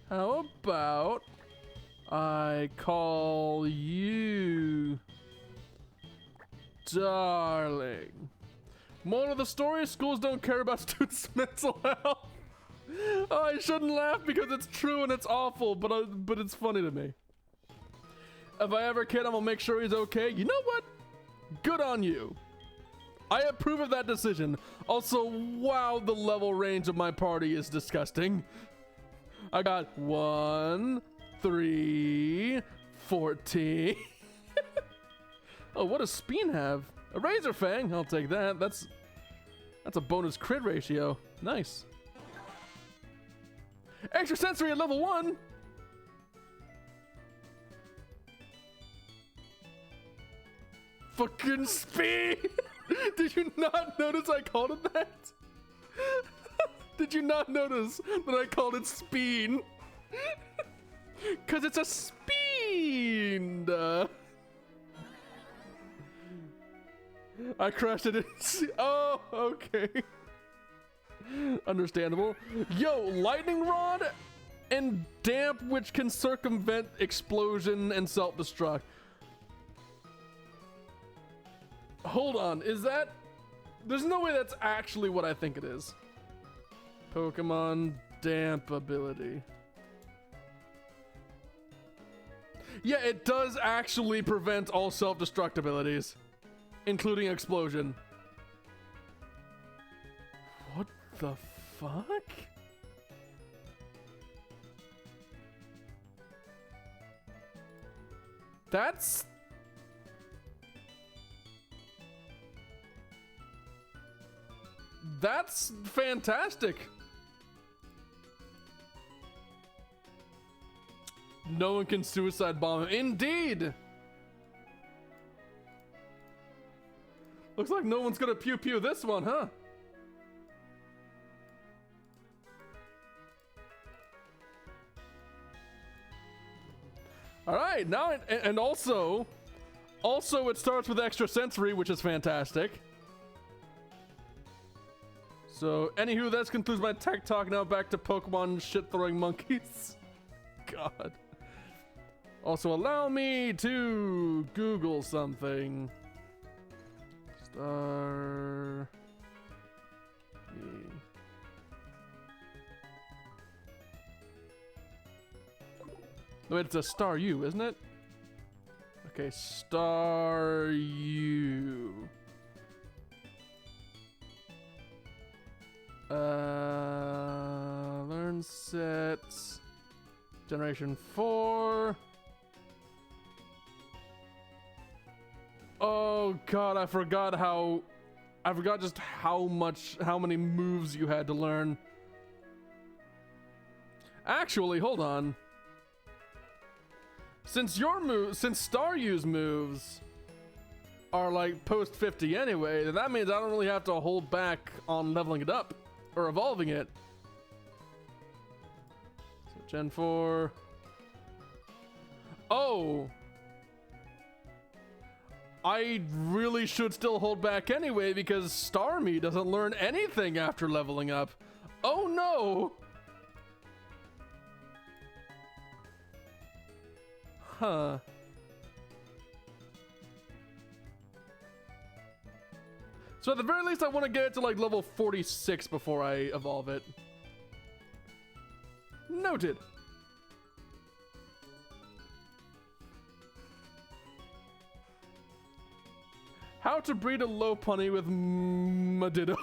How about I call you darling? Moral of the story, schools don't care about students' mental health. Oh, I shouldn't laugh because it's true and it's awful, but it's funny to me. If I ever kid, I'm gonna make sure he's okay. You know what? Good on you. I approve of that decision. Also, wow, the level range of my party is disgusting. I got 1, 3, 14. Oh, what does Speen have? A Razor Fang. I'll take that. That's a bonus crit ratio. Nice. Extra sensory at level 1. Fucking Speen. Did you not notice I called it that? Did you not notice that I called it Speen? Cause it's a Speen. I crushed it in oh, okay. Understandable. Yo, lightning rod and damp, which can circumvent explosion and self-destruct. Hold on, is that? There's no way that's actually what I think it is. Pokemon damp ability. Yeah, it does actually prevent all self-destruct abilities, including explosion. What the fuck? That's fantastic. No one can suicide bomb him. Indeed. Looks like no one's gonna pew pew this one, huh? All right, now and also it starts with extra sensory, which is fantastic. So, anywho, that concludes my tech talk. Now back to Pokemon shit-throwing monkeys. God. Also, allow me to Google something. Star... No, it's a Star U, isn't it? Okay, Star U. Learn sets. Generation 4. Oh god, I forgot just how many moves you had to learn. Actually, hold on. Since Star U's moves are like post 50 anyway, then that means I don't really have to hold back on leveling it up or evolving it. So Gen 4. Oh. I really should still hold back anyway because Starmie doesn't learn anything after leveling up. Oh no! Huh. So at the very least I want to get it to like level 46 before I evolve it. Noted. How to breed a Lopunny with Maditto.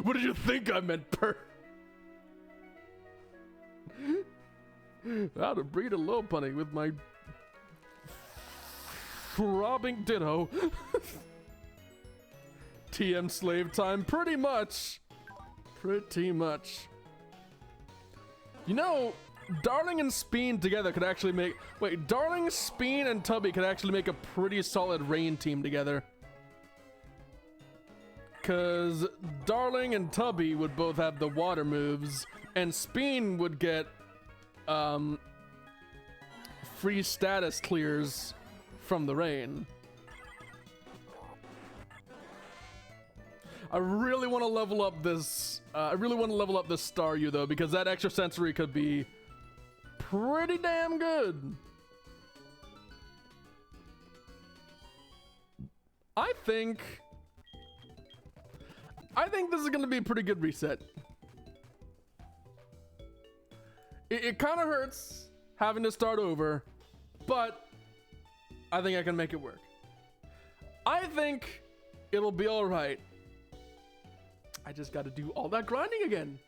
What did you think I meant, per? How to breed a Lopunny with my throbbing Ditto. TM slave time, pretty much. Pretty much. You know, Darling and Speen together could actually make... Wait, Darling, Speen, and Tubby could actually make a pretty solid rain team together. Because Darling and Tubby would both have the water moves, and Speen would get free status clears from the rain. I really want to level up this. I really want to level up this Star U though, because that extra sensory could be pretty damn good. I think this is going to be a pretty good reset. It kind of hurts having to start over, but I think I can make it work. I think it'll be all right. I just got to do all that grinding again.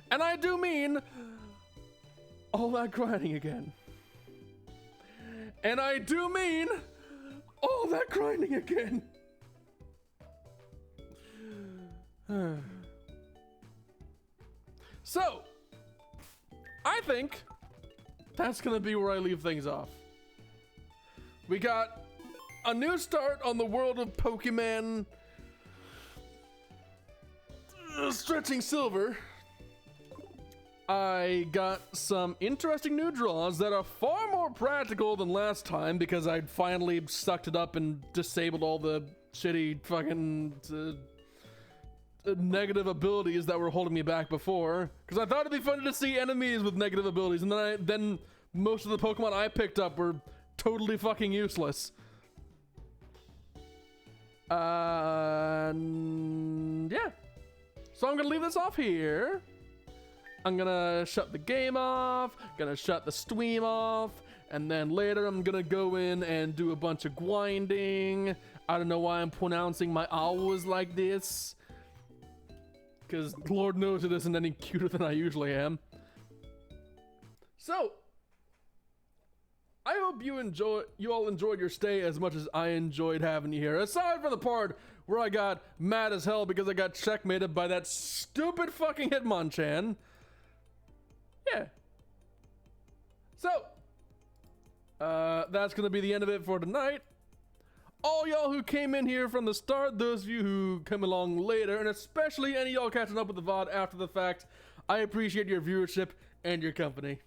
And I do mean all that grinding again. And I do mean all that grinding again. So, I think that's gonna be where I leave things off. We got a new start on the world of Pokemon Stretching Silver. I got some interesting new draws that are far more practical than last time because I'd finally sucked it up and disabled all the shitty fucking negative abilities that were holding me back before. Because I thought it'd be fun to see enemies with negative abilities, and then most of the Pokemon I picked up were totally fucking useless. Yeah. So I'm gonna leave this off here. I'm gonna shut the game off, gonna shut the stream off, and then later I'm gonna go in and do a bunch of grinding. I don't know why I'm pronouncing my R's like this, because Lord knows it isn't any cuter than I usually am. So, I hope you all enjoyed your stay as much as I enjoyed having you here. Aside from the part where I got mad as hell because I got checkmated by that stupid fucking Hitmonchan. Yeah. So, that's gonna be the end of it for tonight. All y'all who came in here from the start, those of you who come along later, and especially any of y'all catching up with the VOD after the fact, I appreciate your viewership and your company.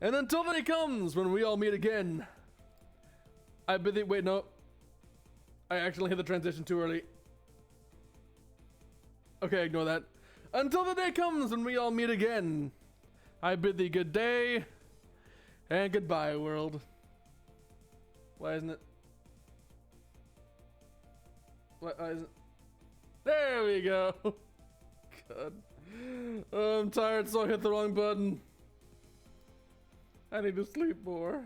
And until the day comes when we all meet again, I bid thee, wait, no. I accidentally hit the transition too early. Okay, ignore that. Until the day comes when we all meet again, I bid thee good day and goodbye, world. Why isn't it? Why isn't it? There we go. God. Oh, I'm tired, so I hit the wrong button. I need to sleep more.